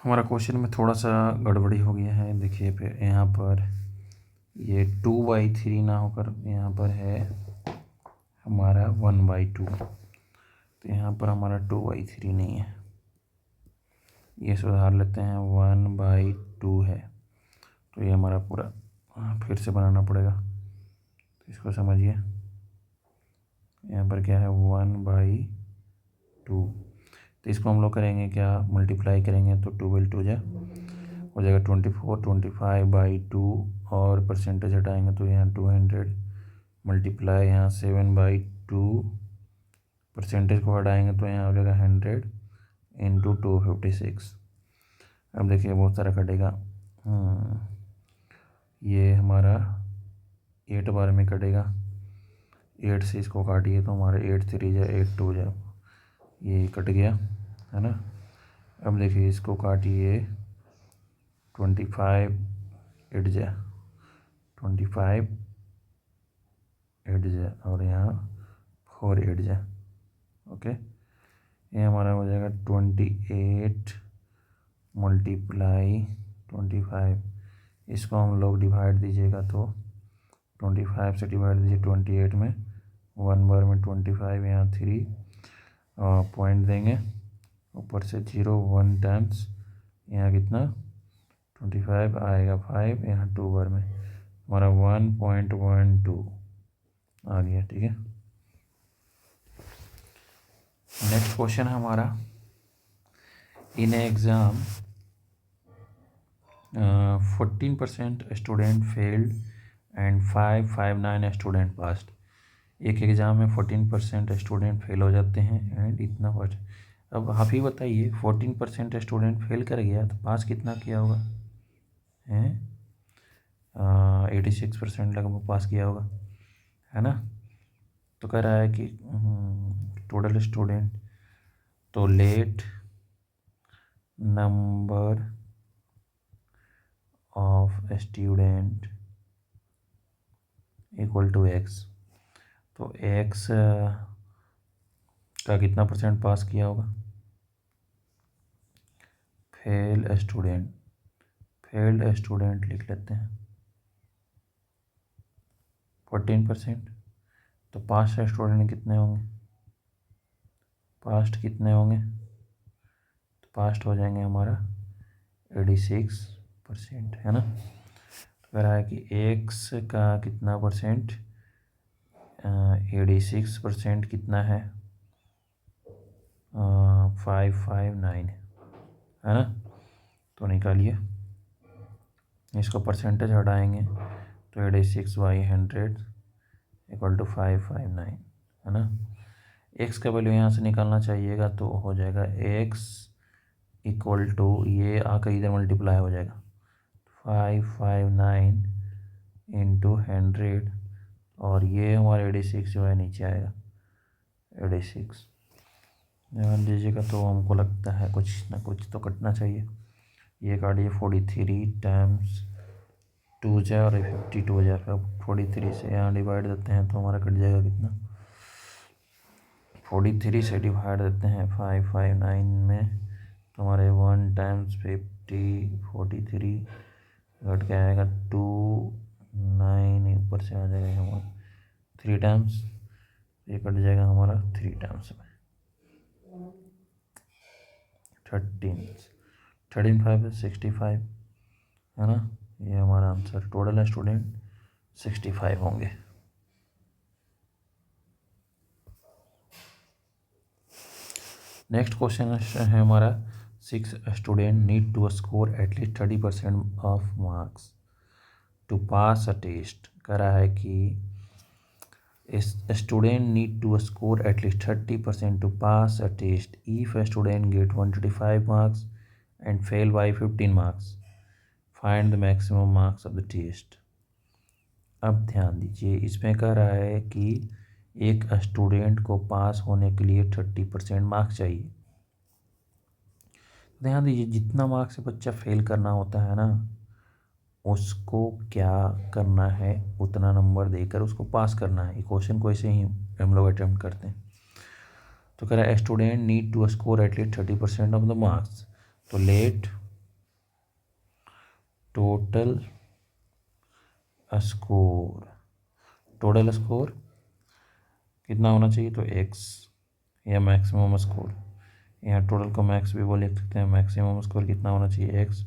हमारा क्वेश्चन में थोड़ा सा गड़बड़ी हो गया है। देखिए फिर यहाँ पर ये 2/3 ना होकर यहाँ पर है हमारा 1/2, तो यहाँ पर हमारा 2/3 नहीं है, ये सुधार लेते हैं, 1/2 है। तो ये हमारा पूरा फिर से बनाना पड़ेगा, तो इसको समझिए। यहाँ पर क्या है 1/2, तो इसको हम लोग करेंगे क्या, मल्टीप्लाई करेंगे तो 12 2 हो जाएगा 24, 25/2, और परसेंटेज हटाएंगे तो यहाँ 200 मल्टीप्लाई यहाँ 7/2, परसेंटेज को हटाएंगे तो यहाँ हो जाएगा 100 इंटू 256। अब देखिए बहुत सारा कटेगा, ये हमारा 8 बार में कटेगा, 8 से इसको काटिए तो हमारा 8 3 जा 8 2 जा, ये कट गया, है ना। अब देखिए इसको काटिए 25 8 जा 25 8 जा, और यहाँ 4 8 जा। ओके, ये हमारा हो जाएगा 28 मल्टीप्लाई 25, इसको हम लोग डिवाइड दीजिएगा तो 25 से डिवाइड दीजिए 28 में, 1 बार में 25, यहाँ 3 पॉइंट देंगे, ऊपर से 0 1 टाइम्स, यहाँ कितना 25 आएगा 5, यहाँ 2 बार में हमारा 1.12 आ गया, ठीक है। नेक्स्ट क्वेश्चन हमारा, in exam 14% student failed and 559 student passed. एक एग्ज़ाम में 14% स्टूडेंट फेल हो जाते हैं एंड इतना पास। अब आप ही बताइए 14% स्टूडेंट फेल कर गया तो पास कितना किया होगा, हैं 86% लगभग पास किया होगा, है ना। तो कह रहा है कि टोटल स्टूडेंट, तो let number of student equal to x, तो एक्स का कितना परसेंट पास किया होगा, फेल्ड स्टूडेंट लिख लेते हैं 14%, तो पास्ट स्टूडेंट कितने होंगे, पास्ट कितने होंगे, तो पास्ट हो जाएंगे हमारा 86%, है ना। कह रहा है कि एक्स का कितना परसेंट, 86% कितना है, 559 है ना। तो निकालिए, इसको परसेंटेज हटाएंगे तो 86/100 इक्वल टू 559 है ना। एक्स का वैल्यू यहाँ से निकालना चाहिएगा तो हो जाएगा एक्स इक्वल टू, ये आकर इधर मल्टीप्लाई हो जाएगा 559 इंटू 100, और ये हमारा 86 जो है नीचे आएगा 86 ध्यान दीजिएगा। तो हमको लगता है कुछ ना कुछ तो कटना चाहिए। ये काटिए 43 टाइम्स 2 जाए और 52 हो जाएगा। 43 से यहाँ डिवाइड देते हैं तो हमारा कट जाएगा कितना, 43 से डिवाइड देते हैं 559 में तो हमारे 1 टाइम्स 50 43 घट के आएगा 2 9 ऊपर से आ जाएगा हमारा 3 टाइम्स, ये कट जाएगा हमारा 3 टाइम्स में 13 5 65 है ना। ये हमारा आंसर टोटल है स्टूडेंट 65 होंगे। नेक्स्ट क्वेश्चन है हमारा 6 student need to score at least 30% of marks to pass a test. कह रहा है कि student need to score at least 30% to pass a test if a student get 125 marks and fail by 15 marks, find the maximum marks of the test। अब ध्यान दीजिए, इसमें कह रहा है कि एक स्टूडेंट को पास होने के लिए 30% मार्क्स चाहिए। ध्यान दीजिए, जितना मार्क्स से बच्चा फेल करना होता है ना, उसको क्या करना है, उतना नंबर देकर उसको पास करना है। ये क्वेश्चन को ऐसे ही हम लोग अटेम्प्ट करते हैं। तो कह रहा है student need to score at least 30% of the marks. तो let total score, total score कितना होना चाहिए, तो एक्स, या मैक्सिमम स्कोर, यहाँ टोटल को मैक्स भी बोल सकते हैं, मैक्सिमम स्कोर कितना होना चाहिए एक्स।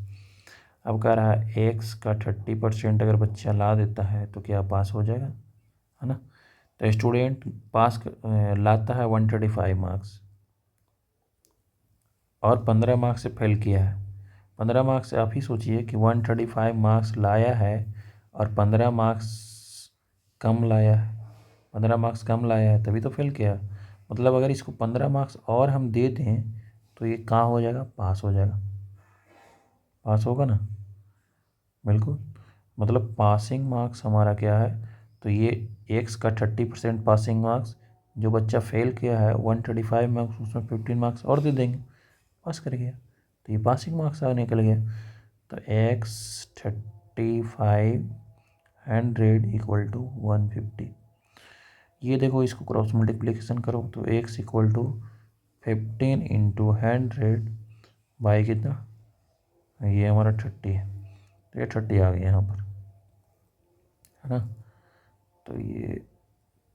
अब कह रहा है एक्स का 30% अगर बच्चा ला देता है तो क्या पास हो जाएगा, है ना। तो स्टूडेंट पास लाता है 135 मार्क्स और 15 मार्क्स से फेल किया है। 15 मार्क्स से आप ही सोचिए कि 135 मार्क्स लाया है और 15 मार्क्स कम लाया है, 15 मार्क्स कम लाया है तभी तो फेल किया। मतलब अगर इसको 15 मार्क्स और हम दे दें तो ये कहाँ हो जाएगा, पास हो जाएगा, पास होगा ना, बिल्कुल। मतलब पासिंग मार्क्स हमारा क्या है, तो ये एक्स का 30% पासिंग मार्क्स, जो बच्चा फेल किया है 135 मार्क्स, उसमें 15 मार्क्स और दे देंगे, पास कर गया, तो ये पासिंग मार्क्स निकल गया। तो एक्स 3500 इक्वल टू 150। ये देखो, इसको क्रॉस मल्टीप्लिकेशन करो तो x equal to 15 into 100 by कितना, ये हमारा 30 है, तो ये 30 आ गया यहाँ पर, है ना। तो ये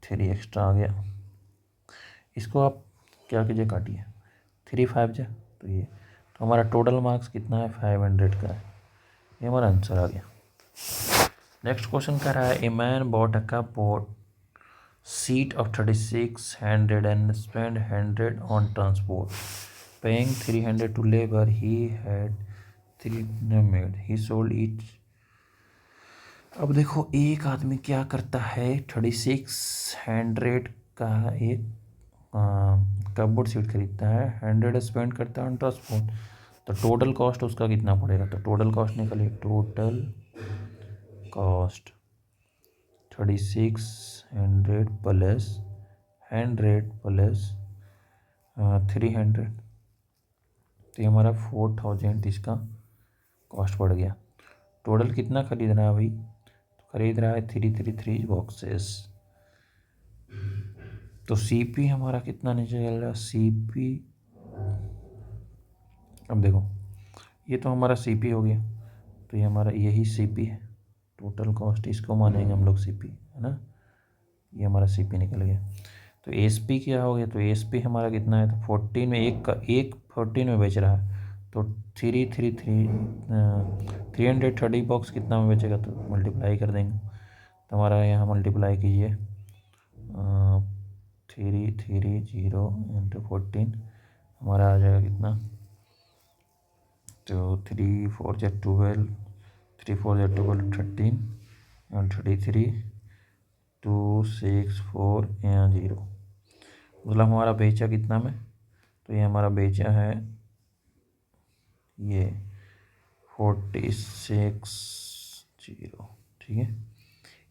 3 एक्स्ट्रा आ गया, इसको आप क्या कीजिए, काटिए 3 5 जा, तो ये, तो हमारा टोटल मार्क्स कितना है, 500 का है, ये हमारा आंसर आ गया। नेक्स्ट क्वेश्चन कह रहा है a man bought a cupboard seat of 3600 and spend 100 on transport, paying 300 to labour, he had 3 made, he sold it. अब देखो, एक आदमी क्या करता है, 3600 का एक कपबोर्ड सीट खरीदता है, 100 स्पेंड करता है ऑन ट्रांसपोर्ट, तो टोटल कॉस्ट उसका कितना पड़ेगा। तो टोटल कॉस्ट निकलिए, टोटल कॉस्ट 3600 प्लस 100 प्लस 300, तो ये हमारा 4000 इसका कॉस्ट पड़ गया। टोटल कितना खरीद रहा है भाई, तो खरीद रहा है 333 बॉक्सेस। तो सीपी हमारा कितना नीचे चल रहा है, सीपी, अब देखो ये तो हमारा सीपी हो गया, तो ये हमारा यही सीपी है, टोटल कॉस्ट इसको मानेंगे हम लोग सीपी, है ना। ये हमारा सीपी निकल गया। तो एसपी क्या हो गया, तो एसपी हमारा कितना है, तो 14 में एक 14 में बेच रहा है, तो 330 बॉक्स कितना में बेचेगा, तो मल्टीप्लाई कर देंगे। तो हमारा यहाँ मल्टीप्लाई कीजिए 330 हमारा आ जाएगा कितना, तो 3 4 12, 3 4 12 13 और 33 2 6 4 मतलब हमारा बेचा कितना में, तो ये हमारा बेचा है ये 46 0, ठीक है,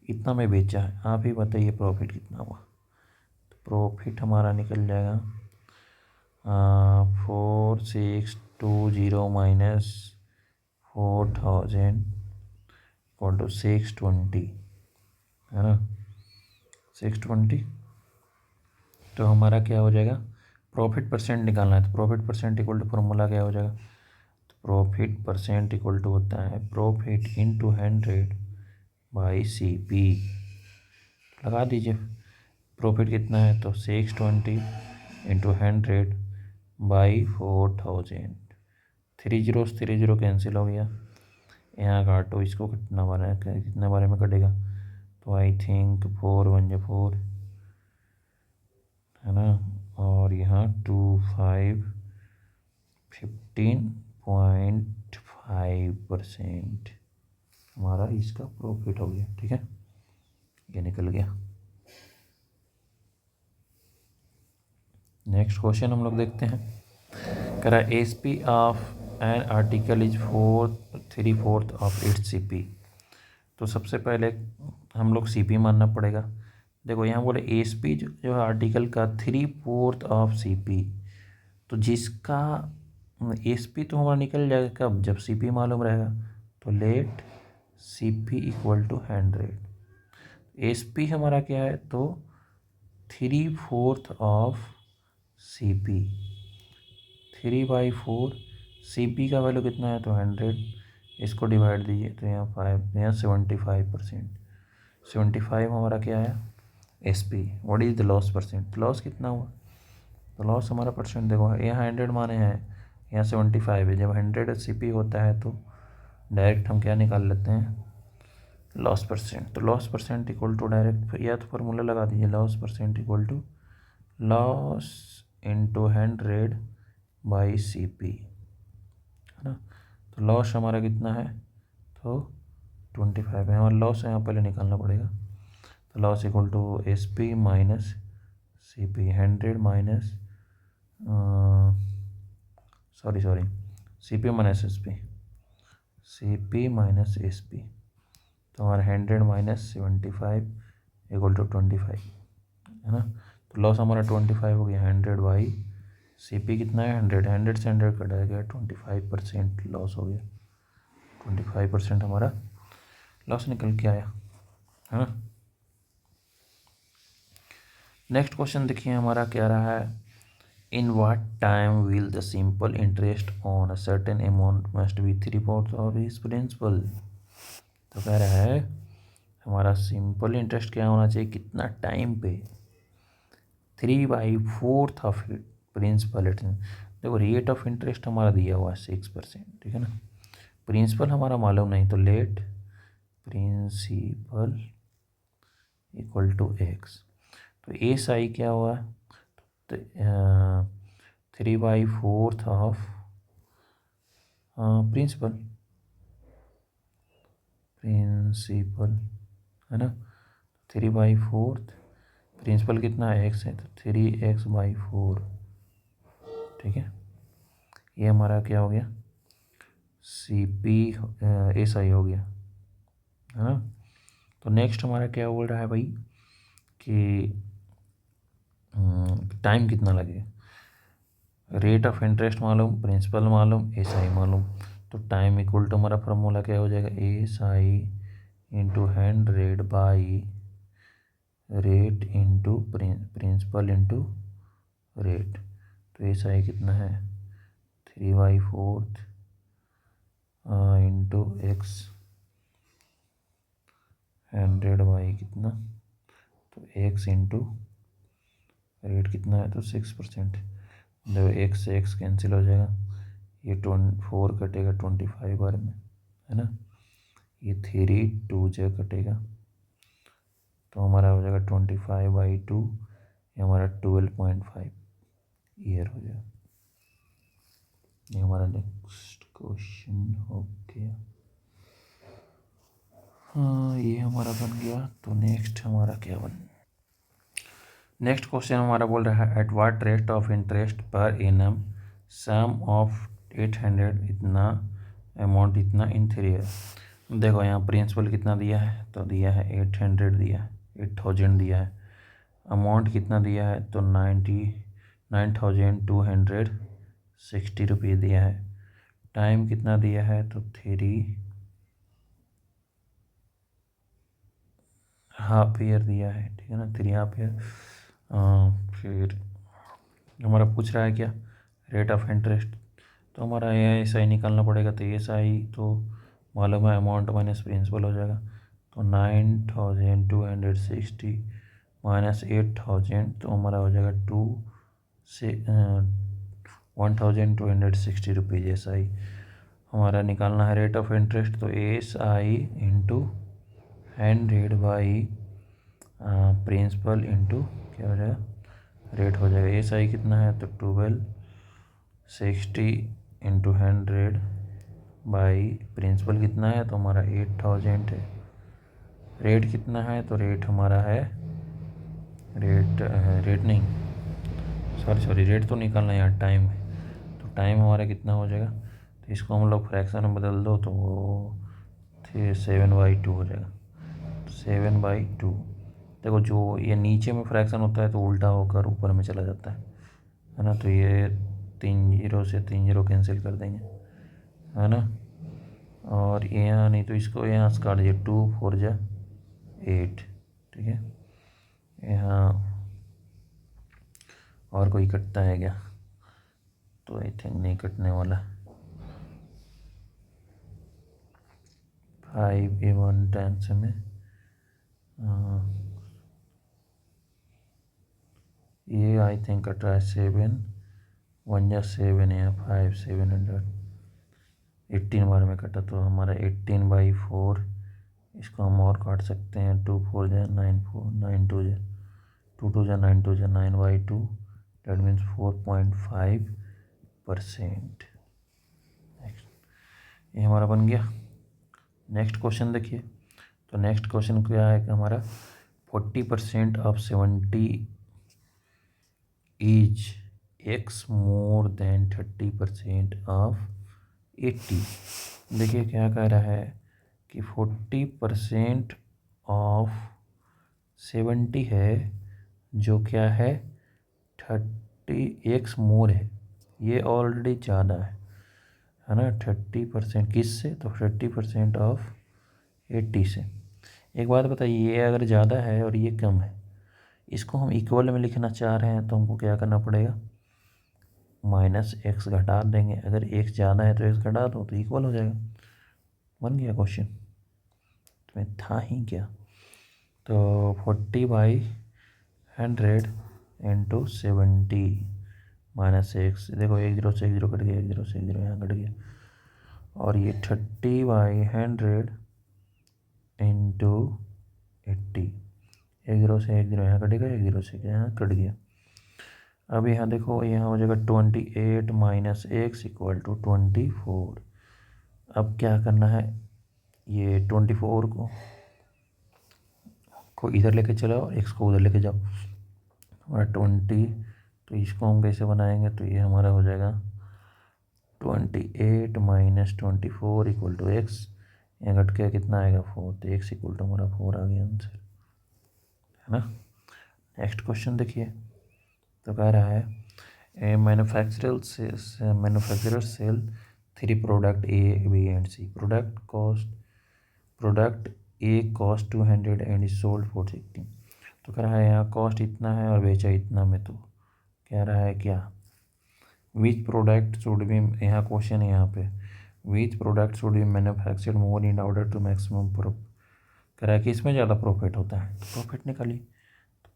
इतना में बेचा है। आप ही बताइए प्रॉफिट कितना हुआ। तो प्रॉफिट हमारा निकल जाएगा 4620 माइनस 4000 इक्वल टू 620, है ना, 620। तो हमारा क्या हो जाएगा, प्रॉफिट परसेंट निकालना है। तो profit percent equal to formula क्या हो जाएगा, तो प्रॉफिट परसेंट इक्वल टू होता है प्रॉफिट इंटू 100 बाई CP। लगा दीजिए प्रॉफिट कितना है, तो 620 इंटू 100 बाई 4000। 30 कैंसिल हो गया, यहाँ काटो इसको, कितना बारे में कटेगा, तो आई थिंक 4 1 जा 4, है ना, और यहाँ 15.5% हमारा इसका प्रॉफिट हो गया, ठीक है, ये निकल गया। नेक्स्ट क्वेश्चन हम लोग देखते हैं। कह रहा है SP of an article is 3/4 of its CP। तो सबसे पहले हम लोग CP मानना पड़ेगा। देखो यहाँ बोले SP जो है आर्टिकल का 3/4 ऑफ CP, तो जिसका SP तो हमारा निकल जाएगा कब, जब CP मालूम रहेगा। तो let CP equal to 100। SP हमारा क्या है, तो 3/4 ऑफ CP, 3/4 CP का वैल्यू कितना है, तो 100, इसको डिवाइड दीजिए, तो यहाँ 5, यहाँ 75%, 75 हमारा क्या है SP। What is the loss percent, loss कितना हुआ, तो लॉस हमारा परसेंट देखो यहाँ 100 माने हैं, यहाँ 75 है। जब 100 CP होता है तो डायरेक्ट हम क्या निकाल लेते हैं, लॉस परसेंट। तो loss percent equal to direct या तो फार्मूला लगा दीजिए, loss percent equal to loss into 100 by CP, है ना। तो लॉस हमारा कितना है, तो 25 है हमारा लॉस, यहाँ पहले निकालना पड़ेगा। तो loss equal to SP minus CP, 100 minus sorry CP minus CP minus SP। तो हमारा 100 माइनस 75 इक्वल टू 25, है ना। तो लॉस हमारा 25 हो गया, 100 बाई CP कितना है 100, 100 से 100 कटा गया, 25% लॉस हो गया, 25% हमारा लॉस निकल के आया, है ना। नेक्स्ट क्वेश्चन देखिए हमारा क्या रहा है, in what time will the simple interest on a certain amount must be 3/4 of his principal. तो कह रहा है हमारा सिंपल इंटरेस्ट क्या होना चाहिए, कितना टाइम पे, 3/4 ऑफ प्रिंसिपल। देखो रेट ऑफ इंटरेस्ट हमारा दिया हुआ है 6%, ठीक है ना। प्रिंसिपल हमारा मालूम नहीं, तो let principal equal to x। तो SI क्या हुआ, तो 3/4 ऑफ प्रिंसिपल, है ना। 3/4 प्रिंसिपल कितना है x है, तो 3x/4, ठीक है। ये हमारा क्या हो गया, CP SI हो गया, है ना। तो नेक्स्ट हमारा क्या बोल रहा है भाई कि टाइम कितना लगेगा, रेट ऑफ इंटरेस्ट मालूम, प्रिंसिपल मालूम, SI मालूम। तो टाइम इक्वल टू हमारा फार्मूला क्या हो जाएगा, SI into 100 by rate into principal into rate. तो SI कितना है 3/4 इंटू x, 100 बाई कितना, तो x इंटू रेट कितना है, तो 6%। देखो x से x कैंसिल हो जाएगा, ये 4 कटेगा 25 बार में, है ना। ये 3 2 जो कटेगा तो हमारा हो जाएगा 25/2, ये हमारा 12.5 ईयर हो जाएगा। ये हमारा नेक्स्ट क्वेश्चन हो गया। हाँ, ये हमारा बन गया। तो नेक्स्ट हमारा क्या बन, नेक्स्ट क्वेश्चन हमारा बोल रहा है at what rate of interest per annum sum of 800 इतना अमाउंट इतना इन 3 ईयर। देखो यहाँ प्रिंसिपल कितना दिया है, तो दिया है 800 दिया है, 8000 दिया है। अमाउंट कितना दिया है, तो 99,260 रुपये दिया है। टाइम कितना दिया है, तो 3.5 ईयर दिया है, ठीक है ना, 3.5 ईयर। फिर हमारा पूछ रहा है क्या, रेट ऑफ इंटरेस्ट। तो हमारा एस आई निकालना पड़ेगा। तो एस आई तो मालूम है, अमाउंट माइनस प्रिंसिपल हो जाएगा। तो 9260 माइनस 8000, तो हमारा हो जाएगा 1260 रुपीज़ एस आई हमारा निकालना है। रेट ऑफ इंटरेस्ट तो S I into 100 by principal into क्या हो जाएगा, रेट हो जाएगा। एस आई कितना है, तो 1260 इंटू 100 बाई प्रिंसिपल कितना है, तो हमारा 8000 है। रेट कितना है, तो रेट हमारा है, रेट नहीं, सॉरी रेट तो निकालना है यार, टाइम है। तो टाइम हमारा कितना हो जाएगा, तो इसको हम लोग फ्रैक्शन में बदल दो तो वो 7/2 हो जाएगा। तो 7/2, देखो जो ये नीचे में फ्रैक्शन होता है तो उल्टा होकर ऊपर में चला जाता है ना। तो ये 3 0 से 3 0 कैंसिल कर देंगे, है ना। और यहाँ नहीं तो इसको यहाँ से काट दीजिए, 2 4 जा 8, ठीक है। यहाँ और कोई कटता है क्या, तो आई थिंक नहीं कटने वाला। 5 A1 10 में ये आई थिंक कट रहा है 7 1 जा 7 है, 5 700 18 बार में कटा। तो हमारा 18/4, इसको हम और काट सकते हैं, 2 4 जा 9 4 9 2 जा 2 2 जा 9 2 जा 9/2, डेट मीन्स 4.5%। ये हमारा बन गया। नेक्स्ट क्वेश्चन देखिए। तो नेक्स्ट क्वेश्चन क्या है कि हमारा 40% of 70 is x more than 30% of 80। देखिए क्या कह रहा है कि 40% ऑफ 70 है, जो क्या है 30x मोर है, ये ऑलरेडी ज़्यादा है ना। 30% किस से, तो 30% ऑफ 80 से। एक बात बताइए, ये अगर ज़्यादा है और ये कम है, इसको हम इक्वल में लिखना चाह रहे हैं तो हमको क्या करना पड़ेगा, -x घटा देंगे। अगर x ज़्यादा है तो x घटा दो तो इक्वल हो जाएगा। बन गया क्वेश्चन, तुम्हें था ही क्या। तो 40/100 इंटू 70 माइनस x, देखो 1 0 से 1 0 कट गया, 1 0 से 1 0 यहाँ कट गया। और ये 30/100 इंटू 80, 1 0 से 1 0 यहाँ कटेगा, 1 0 से यहाँ कट गया। अब यहाँ देखो, यहाँ हो जाएगा 28 माइनस x इक्वल टू 24। अब क्या करना है, ये 24 को इधर लेके चलाओ और x को उधर लेके जाओ, हमारा 20। तो इसको हम कैसे बनाएंगे, तो ये हमारा हो जाएगा 28 माइनस 24 इक्वल टू x, यहाँ घट के कितना आएगा 4, तो x इक्वल टू हमारा 4 आ गया आंसर, है ना। नेक्स्ट क्वेश्चन देखिए। तो कह रहा है manufacturer sell 3 product A B and C। Product A cost 200 and is sold for 60। तो कह रहा है यहाँ कॉस्ट इतना है और बेचा इतना में। तो कह रहा है क्या, विच प्रोडक्ट शुड बी, यहाँ क्वेश्चन है यहाँ पे, which product should be manufactured more in order to maximum profit. कह रहा है कि इसमें ज़्यादा प्रॉफिट होता है, तो प्रॉफिट निकालिए।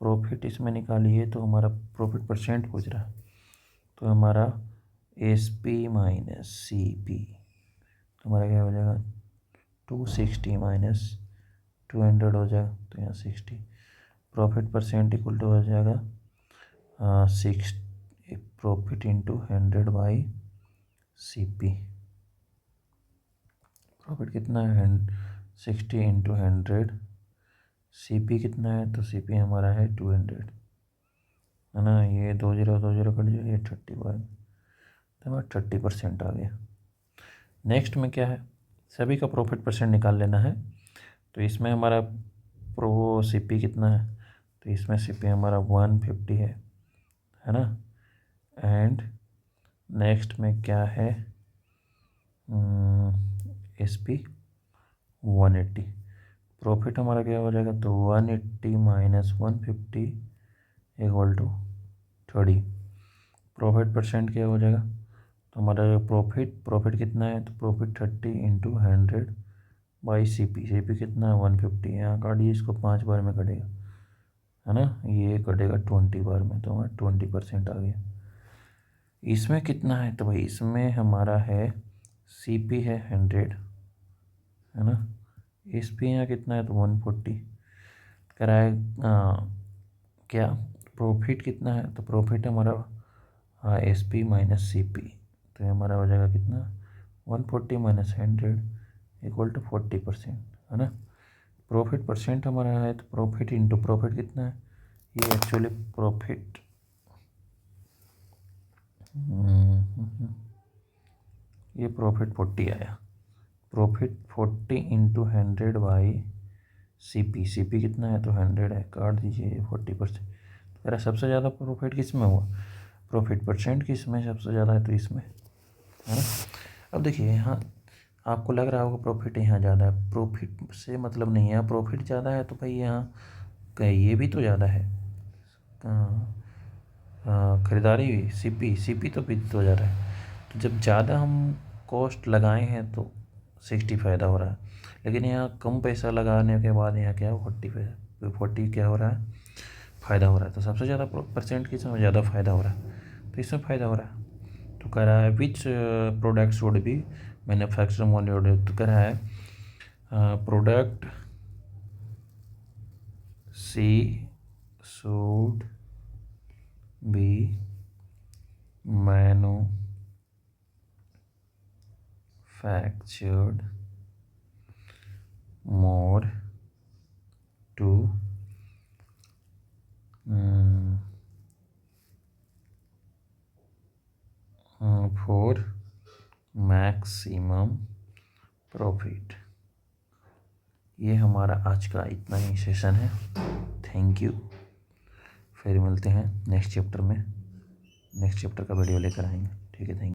प्रॉफिट इसमें निकालिए, तो हमारा प्रॉफिट परसेंट पूछ रहा है। तो हमारा S P minus C P, तो हमारा क्या हो जाएगा 260 माइनस 200 हो जाएगा, तो यहाँ 60। प्रॉफिट परसेंट इक्वल टू हो जाएगा 6 profit into 100 by C P. Profit कितना है 60 इंटू 100, सी पी कितना है, तो सी पी हमारा है 200, है ना। ये 2 0 कट जाए, ये 30 बार, तो हमारा 30% आ गया। नेक्स्ट में क्या है, सभी का प्रॉफिट परसेंट निकाल लेना है। तो इसमें हमारा प्रो सी पी कितना है, तो इसमें सी पी हमारा 150 है ना। एंड नेक्स्ट में क्या है, एस पी 180। प्रॉफिट हमारा क्या हो जाएगा, तो 180 minus 150 equal to 30। Profit percent क्या हो जाएगा, तो हमारा प्रॉफिट कितना है, तो profit 30 into 100 by C P कितना है 150। यहाँ काटिए इसको 5 बार में कटेगा, है ना, ये कटेगा 20 बार में, तो हमारा 20% आ गया। इसमें कितना है, तो भाई इसमें हमारा है सी पी है 100, है ना। एस पी यहाँ कितना है, तो 140 कराए। क्या प्रॉफिट कितना है, तो प्रॉफिट हमारा S P minus C P, तो ये हमारा हो जाएगा कितना 140 माइनस 100 इक्वल टू 40%, है ना। प्रॉफिट परसेंट हमारा है, तो प्रॉफिट इंटू प्रॉफिट कितना है, ये एक्चुअली प्रॉफिट ये प्रॉफिट 40 आया। Profit 40 into 100 by C P कितना है, तो 100 है, काट दीजिए 40%। तो मेरा सबसे ज़्यादा प्रॉफिट किस में हुआ, प्रॉफिट परसेंट किस में सबसे ज़्यादा है, तो इसमें, है ना। अब देखिए यहाँ आपको लग रहा होगा प्रॉफिट यहाँ ज़्यादा है, प्रॉफिट से मतलब नहीं है, प्रॉफिट ज़्यादा है तो भाई यहाँ ये भी तो ज़्यादा है, खरीदारी सी पी तो भी तो ज़्यादा है। तो जब ज़्यादा हम कॉस्ट लगाए हैं तो 60 फ़ायदा हो रहा है, लेकिन यहाँ कम पैसा लगाने के बाद यहाँ क्या 40 क्या हो रहा है, फ़ायदा हो रहा है। तो सबसे ज़्यादा परसेंट किसमें ज़्यादा फ़ायदा हो रहा है, तो इसमें फ़ायदा हो रहा है। तो कह रहा है which products would be manufacture more, तो कह रहा है product C should be manufactured more to for maximum profit. ये हमारा आज का इतना ही सेशन है। Thank you. फिर मिलते हैं नेक्स्ट चैप्टर में, नेक्स्ट चैप्टर का वीडियो लेकर आएंगे। ठीक है, थैंक यू।